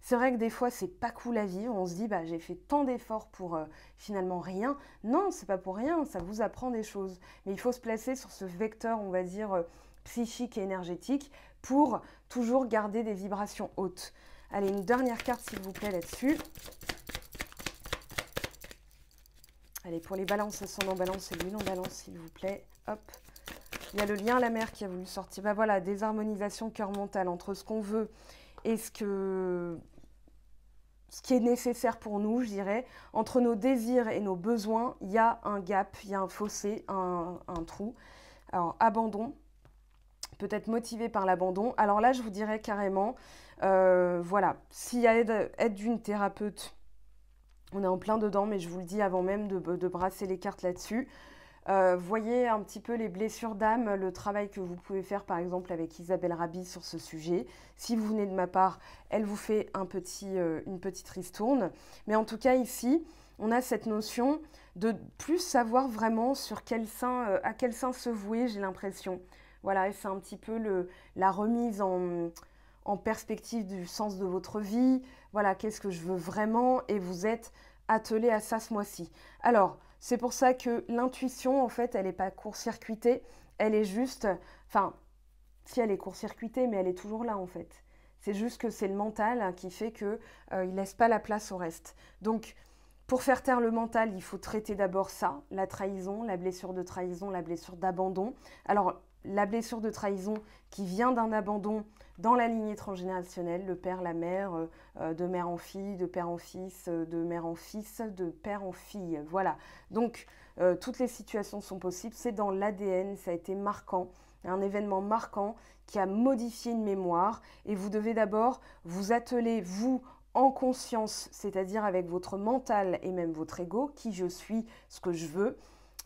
C'est vrai que des fois, c'est pas cool à vivre. On se dit, bah, j'ai fait tant d'efforts pour finalement rien. Non, c'est pas pour rien, ça vous apprend des choses. Mais il faut se placer sur ce vecteur, on va dire, psychique et énergétique pour toujours garder des vibrations hautes. Allez, une dernière carte, s'il vous plaît, là-dessus. Allez, pour les balances, ascendant balance et l'huile en balance, s'il vous plaît. Hop. Il y a le lien à la mer qui a voulu sortir. Bah voilà, désharmonisation cœur-mental entre ce qu'on veut et ce qui est nécessaire pour nous, je dirais. Entre nos désirs et nos besoins, il y a un gap, il y a un fossé, un trou. Alors, abandon, peut-être motivé par l'abandon. Alors là, je vous dirais carrément, voilà, s'il y a aide d'une thérapeute, on est en plein dedans, mais je vous le dis avant même de brasser les cartes là-dessus. Voyez un petit peu les blessures d'âme, le travail que vous pouvez faire par exemple avec Isabelle Rabi sur ce sujet. Si vous venez de ma part, elle vous fait une petite ristourne. Mais en tout cas ici, on a cette notion de plus savoir vraiment sur à quel sein se vouer, j'ai l'impression. Voilà, et c'est un petit peu la remise en perspective du sens de votre vie. Voilà, qu'est-ce que je veux vraiment ? Et vous êtes attelé à ça ce mois-ci. Alors, c'est pour ça que l'intuition, en fait, elle n'est pas court-circuitée, elle est juste... Enfin, si elle est court-circuitée, mais elle est toujours là, en fait. C'est juste que c'est le mental qui fait qu'il ne laisse pas la place au reste. Donc, pour faire taire le mental, il faut traiter d'abord ça, la trahison, la blessure de trahison, la blessure d'abandon. Alors, la blessure de trahison qui vient d'un abandon dans la lignée transgénérationnelle, le père, la mère, de mère en fille, de père en fils, de mère en fils, de père en fille. Voilà. Donc, toutes les situations sont possibles. C'est dans l'ADN, ça a été marquant, un événement marquant qui a modifié une mémoire. Et vous devez d'abord vous atteler, vous, en conscience, c'est-à-dire avec votre mental et même votre ego, qui je suis, ce que je veux,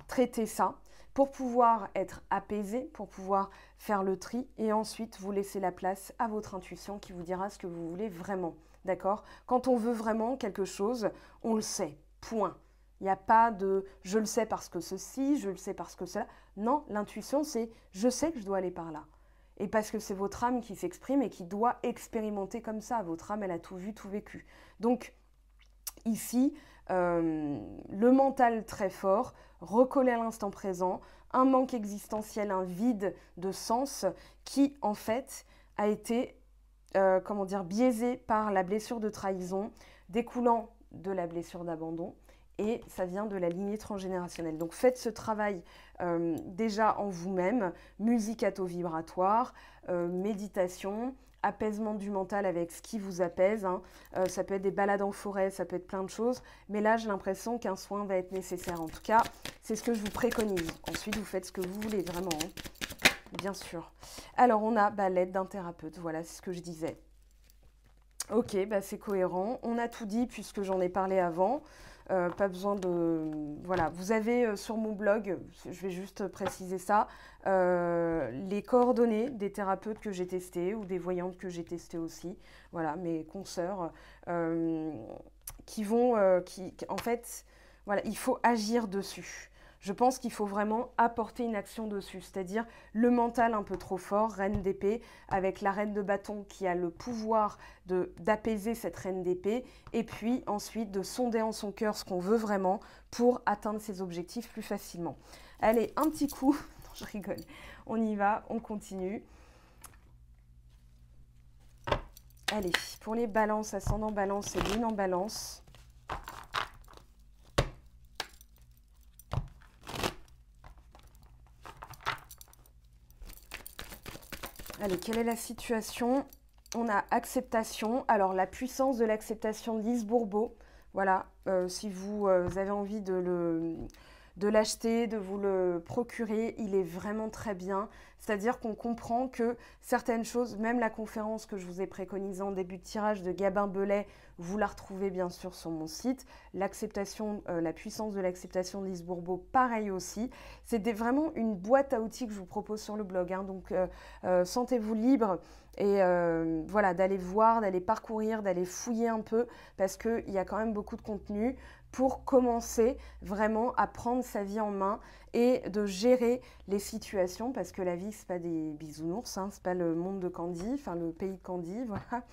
traiter ça pour pouvoir être apaisé, pour pouvoir faire le tri et ensuite vous laisser la place à votre intuition qui vous dira ce que vous voulez vraiment, d'accord ? Quand on veut vraiment quelque chose, on le sait, point. Il n'y a pas de « je le sais parce que ceci, je le sais parce que cela ». Non, l'intuition c'est « je sais que je dois aller par là ». Et parce que c'est votre âme qui s'exprime et qui doit expérimenter comme ça. Votre âme, elle a tout vu, tout vécu. Donc, ici, le mental très fort, recoller à l'instant présent, un manque existentiel, un vide de sens qui en fait a été comment dire, biaisé par la blessure de trahison découlant de la blessure d'abandon et ça vient de la lignée transgénérationnelle. Donc faites ce travail déjà en vous-même, musique à taux vibratoire, méditation, apaisement du mental avec ce qui vous apaise. Hein. Ça peut être des balades en forêt, ça peut être plein de choses, mais là j'ai l'impression qu'un soin va être nécessaire. En tout cas, c'est ce que je vous préconise. Ensuite, vous faites ce que vous voulez, vraiment. Hein. Bien sûr. Alors, on a l'aide d'un thérapeute. Voilà, c'est ce que je disais. Ok, c'est cohérent. On a tout dit puisque j'en ai parlé avant. Pas besoin de... Voilà, vous avez sur mon blog, je vais juste préciser ça, les coordonnées des thérapeutes que j'ai testés ou des voyantes que j'ai testées aussi. Voilà, mes consoeurs qui vont... en fait, voilà, il faut agir dessus. Je pense qu'il faut vraiment apporter une action dessus, c'est-à-dire le mental un peu trop fort, reine d'épée, avec la reine de bâton qui a le pouvoir d'apaiser cette reine d'épée, et puis ensuite de sonder en son cœur ce qu'on veut vraiment pour atteindre ses objectifs plus facilement. Allez, un petit coup, non, je rigole, on y va, on continue. Allez, pour les balances, ascendant balance et lune en balance. Allez, quelle est la situation? On a acceptation. Alors, la puissance de l'acceptation de Lise Bourbeau. Voilà, si vous avez envie de l'acheter, de vous le procurer, il est vraiment très bien. C'est-à-dire qu'on comprend que certaines choses, même la conférence que je vous ai préconisée en début de tirage de Gabin Belay, vous la retrouvez bien sûr sur mon site. L'acceptation, la puissance de l'acceptation de Lise Bourbeau, pareil aussi. C'est vraiment une boîte à outils que je vous propose sur le blog. Hein. Donc, sentez-vous libre et voilà, d'aller voir, d'aller parcourir, d'aller fouiller un peu parce qu'il y a quand même beaucoup de contenu pour commencer vraiment à prendre sa vie en main et de gérer les situations parce que la vie, c'est pas des bisounours, hein, c'est pas le monde de Candy, enfin le pays de Candy, voilà.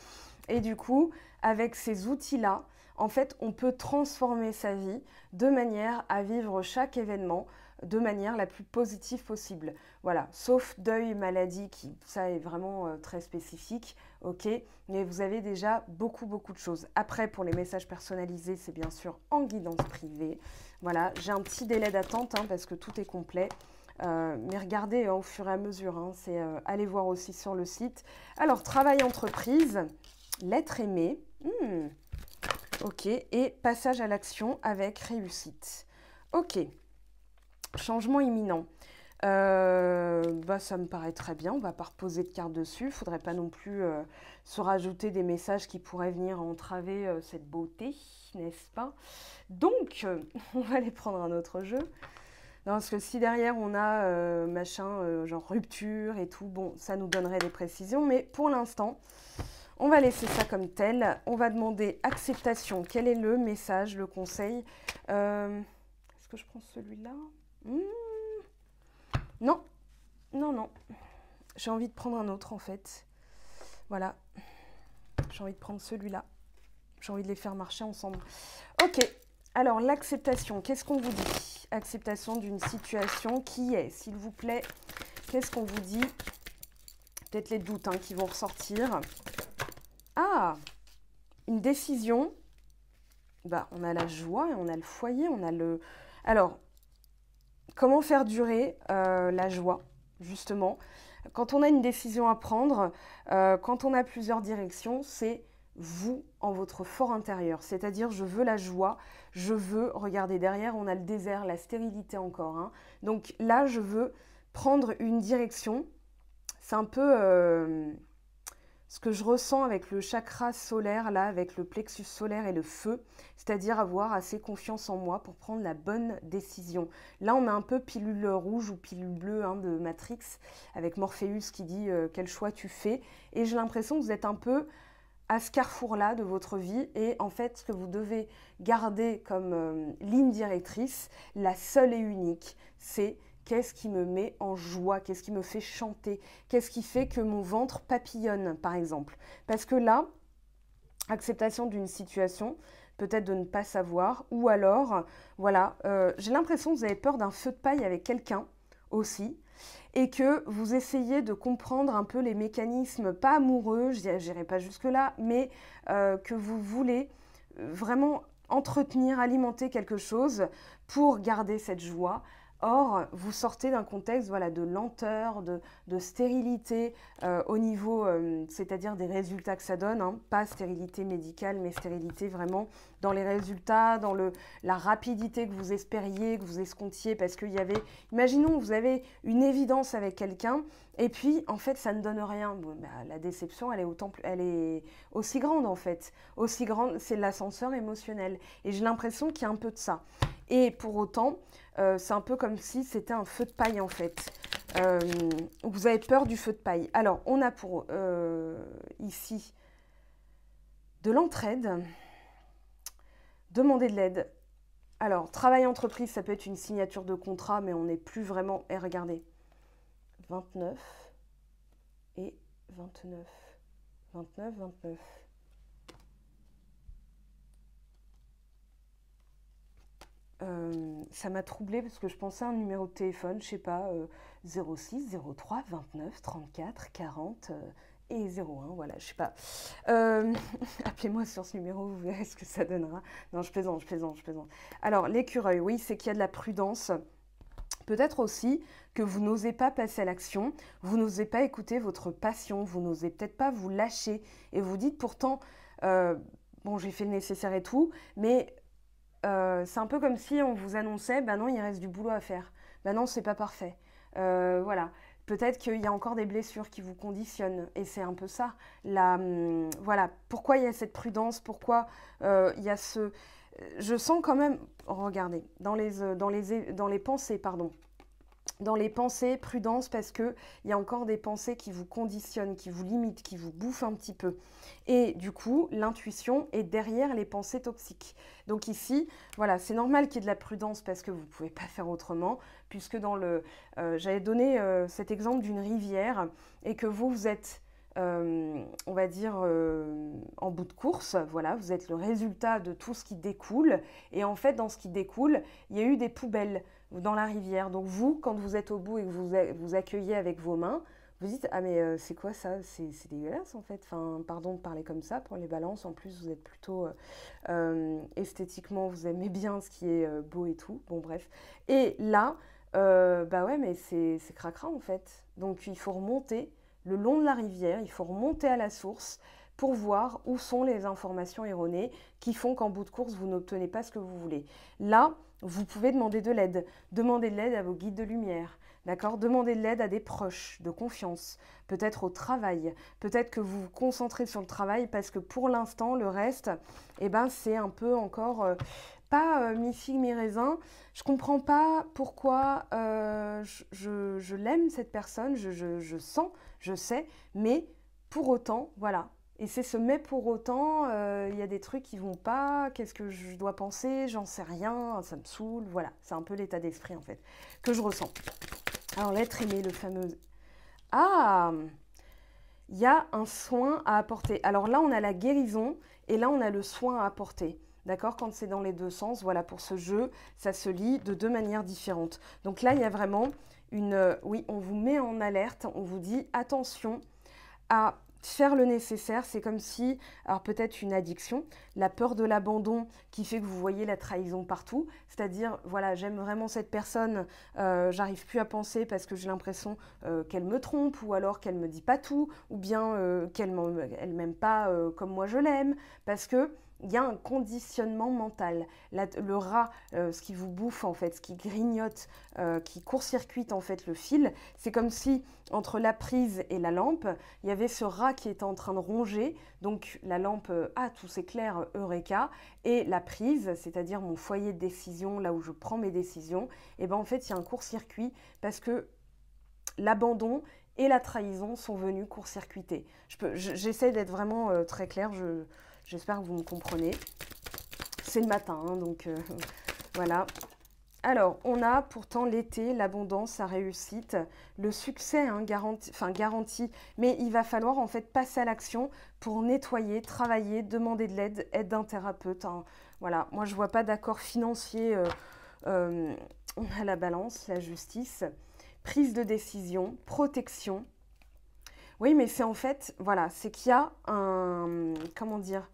Et du coup, avec ces outils-là, en fait, on peut transformer sa vie de manière à vivre chaque événement de manière la plus positive possible. Voilà, sauf deuil, maladie, qui ça est vraiment très spécifique, ok, mais vous avez déjà beaucoup de choses. Après, pour les messages personnalisés, c'est bien sûr en guidance privée. Voilà, j'ai un petit délai d'attente hein, parce que tout est complet. Mais regardez hein, au fur et à mesure, hein, c'est allez voir aussi sur le site. Alors, travail entreprise, l'être aimé, ok, et passage à l'action avec réussite. Ok. Changement imminent. Ça me paraît très bien. On ne va pas reposer de carte dessus. Il ne faudrait pas non plus se rajouter des messages qui pourraient venir entraver cette beauté, n'est-ce pas? Donc, on va aller prendre un autre jeu. Non, parce que si derrière on a genre rupture et tout, bon, ça nous donnerait des précisions. Mais pour l'instant, on va laisser ça comme tel. On va demander acceptation. Quel est le message, le conseil? Est-ce que je prends celui-là? Non, non. J'ai envie de prendre un autre en fait. Voilà. J'ai envie de prendre celui-là. J'ai envie de les faire marcher ensemble. Ok. Alors, l'acceptation, qu'est-ce qu'on vous dit? Acceptation d'une situation qui est, s'il vous plaît, qu'est-ce qu'on vous dit? Peut-être les doutes hein, qui vont ressortir. Ah, une décision. On a la joie et on a le foyer, on a le... Alors, comment faire durer la joie, justement? Quand on a une décision à prendre, quand on a plusieurs directions, c'est vous en votre fort intérieur. C'est-à-dire, je veux la joie, je veux, regardez derrière, on a le désert, la stérilité encore. Hein. Donc là, je veux prendre une direction. C'est un peu ce que je ressens avec le chakra solaire, là, avec le plexus solaire et le feu, c'est-à-dire avoir assez confiance en moi pour prendre la bonne décision. Là, on a un peu pilule rouge ou pilule bleue hein, de Matrix, avec Morpheus qui dit quel choix tu fais. Et j'ai l'impression que vous êtes un peu à ce carrefour-là de votre vie. Et en fait, ce que vous devez garder comme ligne directrice, la seule et unique, c'est... Qu'est-ce qui me met en joie? Qu'est-ce qui me fait chanter? Qu'est-ce qui fait que mon ventre papillonne, par exemple? Parce que là, acceptation d'une situation, peut-être de ne pas savoir, ou alors, voilà, j'ai l'impression que vous avez peur d'un feu de paille avec quelqu'un aussi, et que vous essayez de comprendre un peu les mécanismes, pas amoureux, je n'irai pas jusque-là, mais que vous voulez vraiment entretenir, alimenter quelque chose pour garder cette joie. Or, vous sortez d'un contexte voilà, de lenteur, de stérilité au niveau, c'est-à-dire des résultats que ça donne, hein, pas stérilité médicale, mais stérilité vraiment dans les résultats, dans la rapidité que vous espériez, que vous escomptiez, parce qu'il y avait, imaginons, vous avez une évidence avec quelqu'un, et puis en fait ça ne donne rien. Bon, bah, la déception, elle est aussi grande en fait, aussi grande, c'est l'ascenseur émotionnel. Et j'ai l'impression qu'il y a un peu de ça. Et pour autant, c'est un peu comme si c'était un feu de paille en fait. Vous avez peur du feu de paille. Alors, on a pour ici de l'entraide, demander de l'aide. Alors, travail entreprise, ça peut être une signature de contrat, mais on n'est plus vraiment... Et regardez, 29 et 29. 29, 29. Ça m'a troublée parce que je pensais à un numéro de téléphone, je sais pas, 06 03 29 34 40 et 01, voilà, je sais pas. Appelez-moi sur ce numéro, vous verrez ce que ça donnera. Non, je plaisante, je plaisante, je plaisante. Alors, l'écureuil, oui, c'est qu'il y a de la prudence. Peut-être aussi que vous n'osez pas passer à l'action, vous n'osez pas écouter votre passion, vous n'osez peut-être pas vous lâcher et vous dites pourtant, bon, j'ai fait le nécessaire et tout, mais c'est un peu comme si on vous annonçait, ben non, il reste du boulot à faire. Ben non, c'est pas parfait. Voilà. Peut-être qu'il y a encore des blessures qui vous conditionnent. Et c'est un peu ça. Voilà. Pourquoi il y a cette prudence? Pourquoi il y a ce... Je sens quand même... Regardez, dans les pensées, pardon. Dans les pensées, prudence, parce qu'il y a encore des pensées qui vous conditionnent, qui vous limitent, qui vous bouffent un petit peu. Et du coup, l'intuition est derrière les pensées toxiques. Donc ici, voilà, c'est normal qu'il y ait de la prudence parce que vous ne pouvez pas faire autrement, puisque dans le... j'avais donné cet exemple d'une rivière et que vous êtes... on va dire en bout de course, voilà, vous êtes le résultat de tout ce qui découle. Et en fait, dans ce qui découle, il y a eu des poubelles dans la rivière. Donc vous, quand vous êtes au bout et que vous accueillez avec vos mains, vous dites « Ah mais c'est quoi ça? C'est dégueulasse en fait. Enfin, pardon de parler comme ça pour les balances. En plus, vous êtes plutôt esthétiquement, vous aimez bien ce qui est beau et tout. Bon bref. Et là, bah ouais, mais c'est cracra en fait. Donc il faut remonter le long de la rivière, il faut remonter à la source pour voir où sont les informations erronées qui font qu'en bout de course, vous n'obtenez pas ce que vous voulez. Là, vous pouvez demander de l'aide. Demandez de l'aide à vos guides de lumière, d'accord? Demandez de l'aide à des proches, de confiance, peut-être au travail. Peut-être que vous vous concentrez sur le travail parce que pour l'instant, le reste, eh ben, c'est un peu encore... pas mi-figue, mi-raisin. Je comprends pas pourquoi je l'aime, cette personne, je sens, je sais, mais pour autant, voilà. Et c'est ce mais pour autant, il y a des trucs qui vont pas, qu'est-ce que je dois penser, j'en sais rien, ça me saoule, voilà. C'est un peu l'état d'esprit, en fait, que je ressens. Alors, l'être aimé, le fameux... Ah! Il y a un soin à apporter. Alors là, on a la guérison, et là, on a le soin à apporter. D'accord? Quand c'est dans les deux sens, voilà, pour ce jeu, ça se lit de deux manières différentes. Donc là, il y a vraiment une... oui, on vous met en alerte, on vous dit attention à faire le nécessaire. C'est comme si, alors peut-être une addiction, la peur de l'abandon qui fait que vous voyez la trahison partout. C'est-à-dire, voilà, j'aime vraiment cette personne, j'arrive plus à penser parce que j'ai l'impression qu'elle me trompe ou alors qu'elle me dit pas tout ou bien qu'elle m'aime pas comme moi je l'aime parce que il y a un conditionnement mental. Le rat, ce qui vous bouffe en fait, ce qui grignote, qui court-circuite en fait le fil, c'est comme si entre la prise et la lampe, il y avait ce rat qui était en train de ronger. Donc la lampe, tout s'éclaire, eureka. Et la prise, c'est-à-dire mon foyer de décision, là où je prends mes décisions, et ben en fait il y a un court-circuit parce que l'abandon et la trahison sont venus court-circuiter. J'essaie d'être vraiment très claire, j'espère que vous me comprenez. C'est le matin, hein, donc voilà. Alors, on a pourtant l'été, l'abondance, la réussite, le succès hein, garanti, mais il va falloir en fait passer à l'action pour nettoyer, travailler, demander de l'aide, aide d'un thérapeute. Hein. Voilà, moi je vois pas d'accord financier. On a la balance, la justice, prise de décision, protection. Oui, mais c'est en fait, voilà, c'est qu'il y a un, comment dire,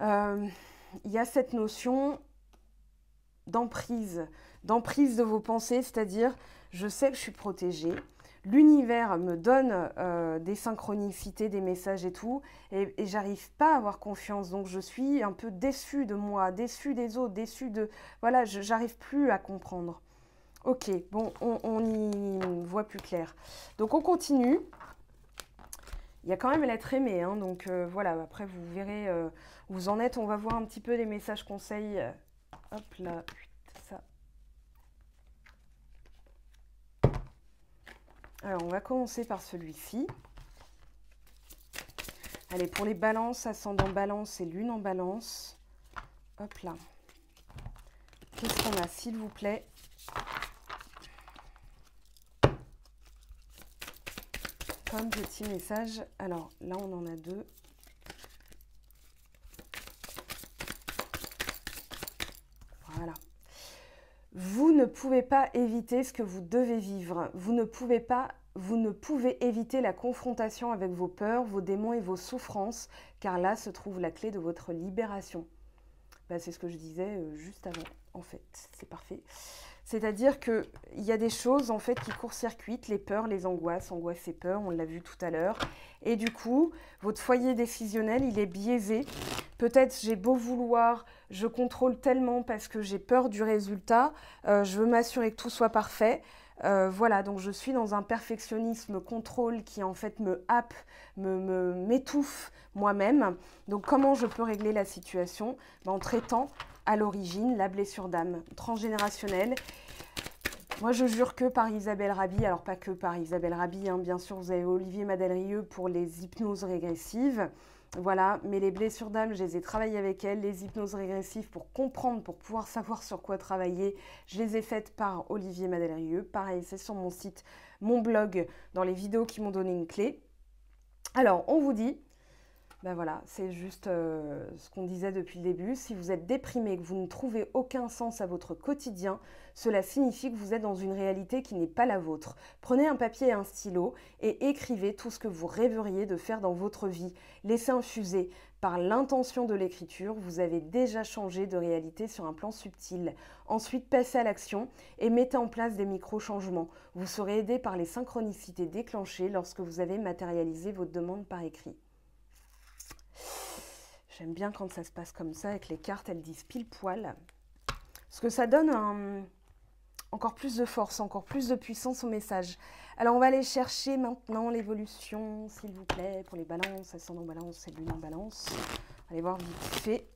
il y a cette notion d'emprise de vos pensées, c'est-à-dire je sais que je suis protégée, l'univers me donne des synchronicités, des messages et tout, et j'arrive pas à avoir confiance, donc je suis un peu déçue de moi, déçue des autres, déçue de... Voilà, j'arrive plus à comprendre. Ok, bon, on y voit plus clair. Donc on continue. Il y a quand même l'être aimé, hein, donc voilà, après vous verrez où vous en êtes. On va voir un petit peu les messages conseils. Hop là, ça. Alors, on va commencer par celui-ci. Allez, pour les balances, ascendant balance et lune en balance. Hop là. Qu'est-ce qu'on a, s'il vous plaît? Comme petit message. Alors, là, on en a deux. Voilà. Vous ne pouvez pas éviter ce que vous devez vivre. Vous ne pouvez éviter la confrontation avec vos peurs, vos démons et vos souffrances, car là se trouve la clé de votre libération. Ben, c'est ce que je disais juste avant, en fait. C'est parfait. C'est-à-dire qu'il y a des choses, en fait, qui court-circuitent, les peurs, les angoisses et peurs, on l'a vu tout à l'heure. Et du coup, votre foyer décisionnel, il est biaisé. Peut-être j'ai beau vouloir, je contrôle tellement parce que j'ai peur du résultat, je veux m'assurer que tout soit parfait. Voilà, donc je suis dans un perfectionnisme contrôle qui en fait me happe, m'étouffe moi-même. Donc comment je peux régler la situation? En traitant à l'origine la blessure d'âme transgénérationnelle. Moi, je jure que par Isabelle Rabi, alors pas que par Isabelle Rabi, hein, bien sûr, vous avez Olivier Madel-Rieu pour les hypnoses régressives. Voilà, mais les blessures d'âme, je les ai travaillées avec elle. Les hypnoses régressives, pour comprendre, pour pouvoir savoir sur quoi travailler, je les ai faites par Olivier Madel-Rieu. Pareil, c'est sur mon site, mon blog, dans les vidéos qui m'ont donné une clé. Alors, on vous dit... Ben voilà, c'est juste ce qu'on disait depuis le début. Si vous êtes déprimé, que vous ne trouvez aucun sens à votre quotidien, cela signifie que vous êtes dans une réalité qui n'est pas la vôtre. Prenez un papier et un stylo et écrivez tout ce que vous rêveriez de faire dans votre vie. Laissez infuser par l'intention de l'écriture. Vous avez déjà changé de réalité sur un plan subtil. Ensuite, passez à l'action et mettez en place des micro-changements. Vous serez aidé par les synchronicités déclenchées lorsque vous avez matérialisé votre demande par écrit. J'aime bien quand ça se passe comme ça, avec les cartes, elles disent pile poil. Parce que ça donne encore plus de force, encore plus de puissance au message. Alors, on va aller chercher maintenant l'évolution, s'il vous plaît, pour les balances, ascendant balance et lune en balance. Allez voir vite fait.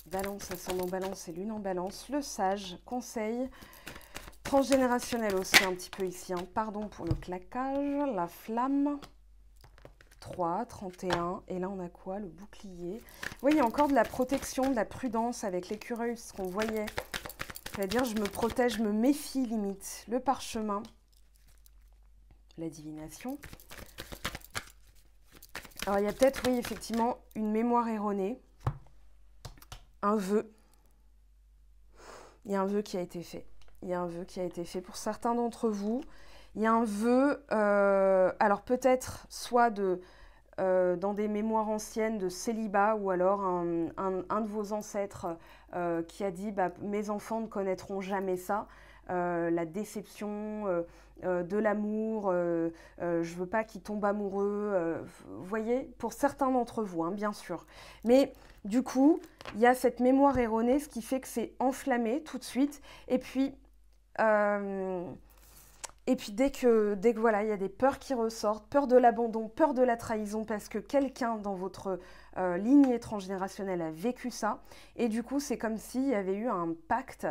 Balance, ascendant balance et lune en balance. Le sage, conseil... Transgénérationnel aussi un petit peu ici, hein. Pardon pour le claquage, la flamme, 3, 31, et là on a quoi? Le bouclier. Vous voyez, il y a encore de la protection, de la prudence avec l'écureuil, ce qu'on voyait. C'est-à-dire, je me protège, je me méfie limite. Le parchemin, la divination. Alors il y a peut-être, oui, effectivement, une mémoire erronée, un vœu. Il y a un vœu qui a été fait. Il y a un vœu qui a été fait pour certains d'entre vous. Il y a un vœu, alors peut-être soit dans des mémoires anciennes de célibat, ou alors un de vos ancêtres qui a dit mes enfants ne connaîtront jamais ça, la déception, de l'amour, je ne veux pas qu'ils tombent amoureux. Vous voyez, pour certains d'entre vous, hein, bien sûr. Mais du coup, il y a cette mémoire erronée, ce qui fait que c'est enflammé tout de suite. Et puis... Et puis dès que voilà, il y a des peurs qui ressortent, peur de l'abandon, peur de la trahison, parce que quelqu'un dans votre lignée transgénérationnelle a vécu ça. Et du coup, c'est comme s'il y avait eu un pacte,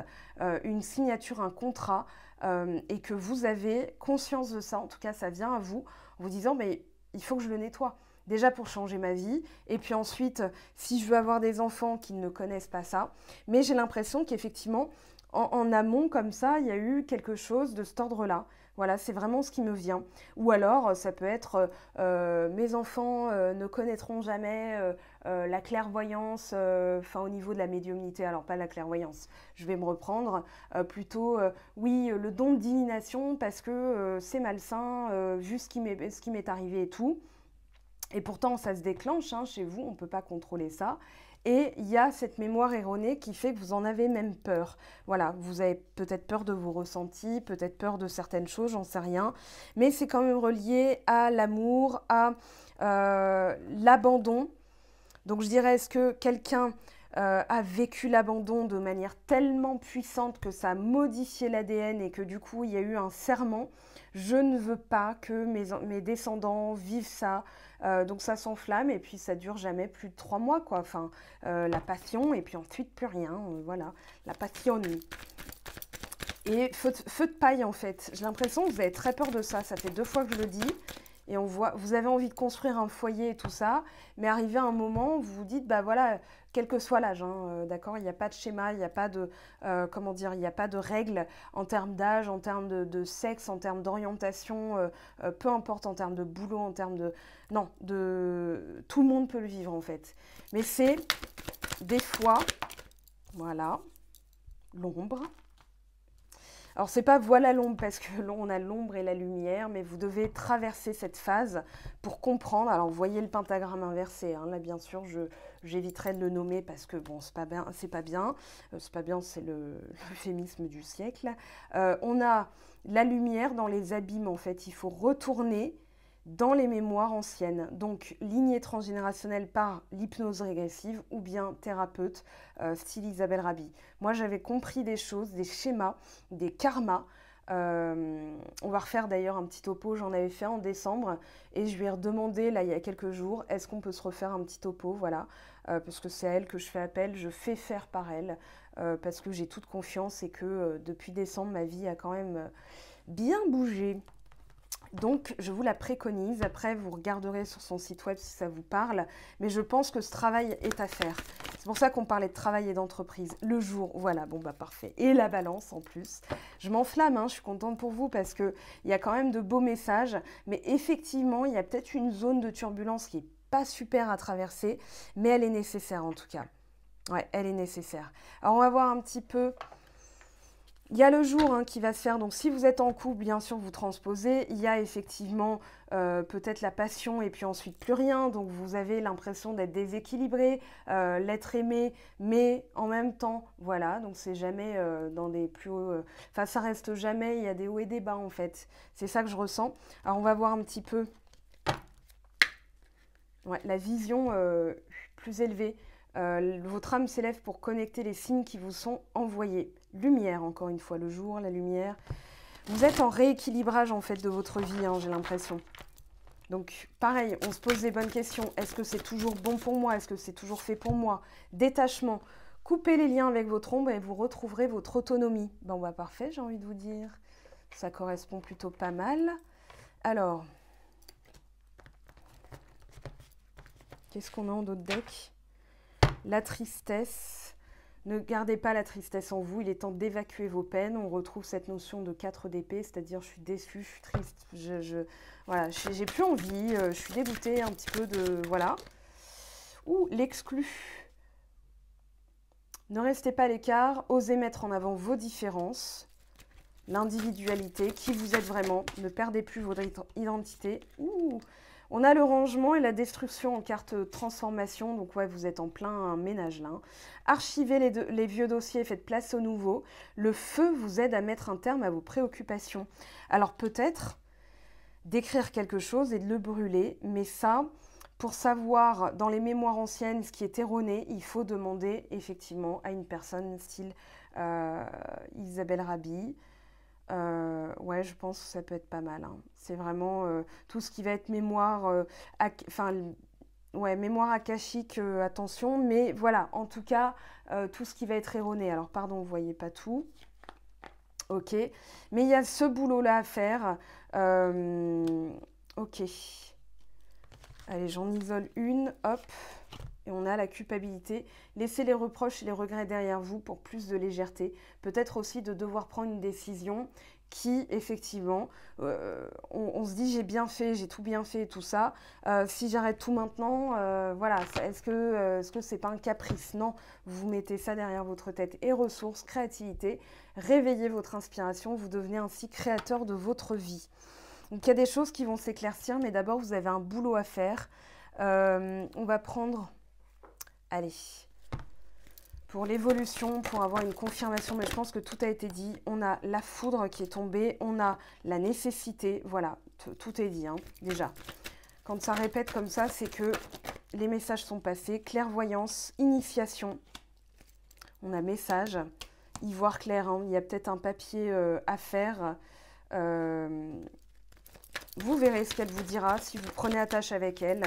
une signature, un contrat, et que vous avez conscience de ça. En tout cas, ça vient à vous, en vous disant, mais il faut que je le nettoie. Déjà pour changer ma vie, et puis ensuite, si je veux avoir des enfants qui ne connaissent pas ça. Mais j'ai l'impression qu'effectivement, en amont, comme ça, il y a eu quelque chose de cet ordre-là. Voilà, c'est vraiment ce qui me vient. Ou alors, ça peut être mes enfants ne connaîtront jamais la clairvoyance, enfin au niveau de la médiumnité, alors pas la clairvoyance, je vais me reprendre, plutôt oui, le don de divination parce que c'est malsain, vu ce qui m'est arrivé et tout. Et pourtant, ça se déclenche hein, chez vous, on ne peut pas contrôler ça. Et il y a cette mémoire erronée qui fait que vous en avez même peur. Voilà, vous avez peut-être peur de vos ressentis, peut-être peur de certaines choses, j'en sais rien. Mais c'est quand même relié à l'amour, à l'abandon. Donc je dirais, est-ce que quelqu'un a vécu l'abandon de manière tellement puissante que ça a modifié l'ADN et que du coup il y a eu un serment. Je ne veux pas que mes descendants vivent ça. Donc ça s'enflamme et puis ça dure jamais plus de 3 mois quoi. Enfin la passion et puis ensuite plus rien. Voilà, la passion. Et feu de paille en fait. J'ai l'impression que vous avez très peur de ça. Ça fait 2 fois que je le dis. Et on voit, vous avez envie de construire un foyer et tout ça, mais arrivé à un moment, vous vous dites, bah voilà, quel que soit l'âge, hein, d'accord, il n'y a pas de schéma, il n'y a pas de, comment dire, il n'y a pas de règles en termes d'âge, en termes de sexe, en termes d'orientation, peu importe, en termes de boulot, en termes de, non, tout le monde peut le vivre en fait. Mais c'est des fois, voilà, l'ombre. Alors c'est pas voilà l'ombre parce que on a l'ombre et la lumière, mais vous devez traverser cette phase pour comprendre. Alors vous voyez le pentagramme inversé, hein, là bien sûr j'éviterai de le nommer parce que bon c'est pas bien, c'est pas bien, c'est l'euphémisme du siècle. On a la lumière dans les abîmes en fait, il faut retourner dans les mémoires anciennes. Donc, lignée transgénérationnelle par l'hypnose régressive ou bien thérapeute style Isabelle Rabi. Moi, j'avais compris des choses, des schémas, des karmas. On va refaire d'ailleurs un petit topo, j'en avais fait en décembre et je lui ai redemandé là il y a quelques jours, est-ce qu'on peut se refaire un petit topo, voilà, parce que c'est à elle que je fais appel, je fais faire par elle, parce que j'ai toute confiance et que depuis décembre, ma vie a quand même bien bougé. Donc, je vous la préconise. Après, vous regarderez sur son site web si ça vous parle. Mais je pense que ce travail est à faire. C'est pour ça qu'on parlait de travail et d'entreprise. Le jour, voilà, bon bah parfait. Et la balance en plus. Je m'enflamme, hein, je suis contente pour vous parce qu'il y a quand même de beaux messages. Mais effectivement, il y a peut-être une zone de turbulence qui n'est pas super à traverser. Mais elle est nécessaire en tout cas. Ouais, elle est nécessaire. Alors, on va voir un petit peu... Il y a le jour hein, qui va se faire, donc si vous êtes en couple, bien sûr, vous transposez. Il y a effectivement peut-être la passion et puis ensuite plus rien. Donc vous avez l'impression d'être déséquilibré, l'être aimé, mais en même temps, voilà. Donc c'est jamais dans des plus hauts... Enfin, ça reste jamais, il y a des hauts et des bas en fait. C'est ça que je ressens. Alors on va voir un petit peu la vision plus élevée. Votre âme s'élève pour connecter les signes qui vous sont envoyés. Lumière, encore une fois, le jour, la lumière. Vous êtes en rééquilibrage, en fait, de votre vie, hein, j'ai l'impression. Donc, pareil, on se pose les bonnes questions. Est-ce que c'est toujours bon pour moi? Est-ce que c'est toujours fait pour moi? Détachement. Coupez les liens avec votre ombre et vous retrouverez votre autonomie. Bon, bah parfait, j'ai envie de vous dire. Ça correspond plutôt pas mal. Alors, qu'est-ce qu'on a en d'autres decks? La tristesse. Ne gardez pas la tristesse en vous, il est temps d'évacuer vos peines. On retrouve cette notion de 4 d'épée, c'est-à-dire je suis déçue, je suis triste, voilà, j'ai plus envie, je suis dégoûtée un petit peu de... Voilà. Ou l'exclu. Ne restez pas à l'écart, osez mettre en avant vos différences, l'individualité, qui vous êtes vraiment. Ne perdez plus votre identité. Ouh. On a le rangement et la destruction en carte transformation. Donc ouais, vous êtes en plein ménage là. Archivez les vieux dossiers, faites place aux nouveaux. Le feu vous aide à mettre un terme à vos préoccupations. Alors peut-être d'écrire quelque chose et de le brûler. Mais ça, pour savoir dans les mémoires anciennes ce qui est erroné, il faut demander effectivement à une personne style Isabelle Rabi. Ouais, je pense que ça peut être pas mal, hein. C'est vraiment tout ce qui va être mémoire, ouais, mémoire akashique, attention, mais voilà, en tout cas, tout ce qui va être erroné. Alors, pardon, vous voyez pas tout. Ok, mais il y a ce boulot-là à faire. Ok. Allez, j'en isole une, hop. Et on a la culpabilité. Laissez les reproches et les regrets derrière vous pour plus de légèreté. Peut-être aussi de devoir prendre une décision qui, effectivement, on se dit j'ai bien fait, j'ai tout bien fait et tout ça. Si j'arrête tout maintenant, voilà, est-ce que c'est pas un caprice? Non, vous mettez ça derrière votre tête. Et ressources, créativité, réveillez votre inspiration, vous devenez ainsi créateur de votre vie. Donc il y a des choses qui vont s'éclaircir, mais d'abord vous avez un boulot à faire. On va prendre... Allez, pour l'évolution, pour avoir une confirmation, mais je pense que tout a été dit. On a la foudre qui est tombée, on a la nécessité, voilà, tout est dit, hein, déjà. Quand ça répète comme ça, c'est que les messages sont passés. Clairvoyance, initiation, on a message, y voir clair, hein, il y a peut-être un papier à faire. Vous verrez ce qu'elle vous dira si vous prenez attache avec elle.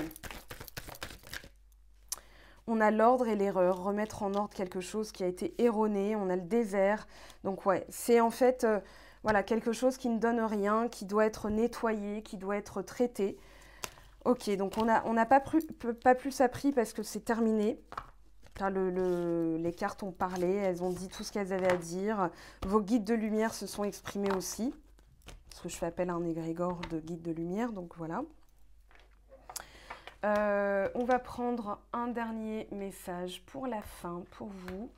On a l'ordre et l'erreur, remettre en ordre quelque chose qui a été erroné. On a le désert. Donc ouais, c'est en fait voilà, quelque chose qui ne donne rien, qui doit être nettoyé, qui doit être traité. Ok, donc on n'a pas plus appris parce que c'est terminé. Là, les cartes ont parlé, elles ont dit tout ce qu'elles avaient à dire. Vos guides de lumière se sont exprimés aussi. Parce que je fais appel à un égrégore de guide de lumière, donc voilà. On va prendre un dernier message pour la fin, pour vous.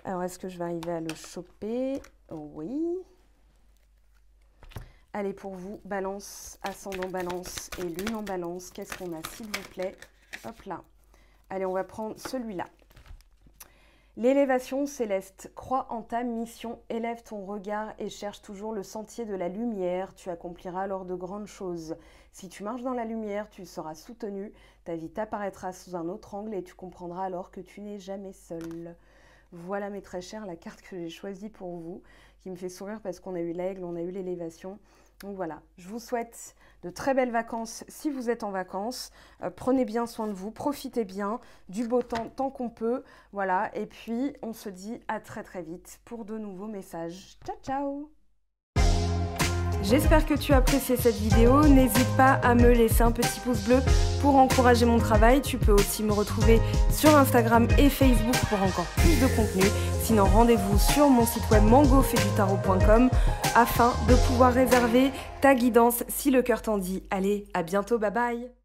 Alors, est-ce que je vais arriver à le choper? Oui. Allez, pour vous, balance, ascendant balance et lune en balance. Qu'est-ce qu'on a, s'il vous plaît? Hop là. Allez, on va prendre celui-là. L'élévation céleste. Crois en ta mission, élève ton regard et cherche toujours le sentier de la lumière. Tu accompliras alors de grandes choses. Si tu marches dans la lumière, tu seras soutenu. Ta vie t'apparaîtra sous un autre angle et tu comprendras alors que tu n'es jamais seul. Voilà, mes très chers, la carte que j'ai choisie pour vous, qui me fait sourire parce qu'on a eu l'aigle, on a eu l'élévation. Donc voilà, je vous souhaite de très belles vacances si vous êtes en vacances. Prenez bien soin de vous, profitez bien du beau temps tant qu'on peut. Voilà, et puis on se dit à très très vite pour de nouveaux messages. Ciao, ciao! J'espère que tu as apprécié cette vidéo. N'hésite pas à me laisser un petit pouce bleu pour encourager mon travail. Tu peux aussi me retrouver sur Instagram et Facebook pour encore plus de contenu. Sinon, rendez-vous sur mon site web mangofedutaro.com afin de pouvoir réserver ta guidance si le cœur t'en dit. Allez, à bientôt, bye bye!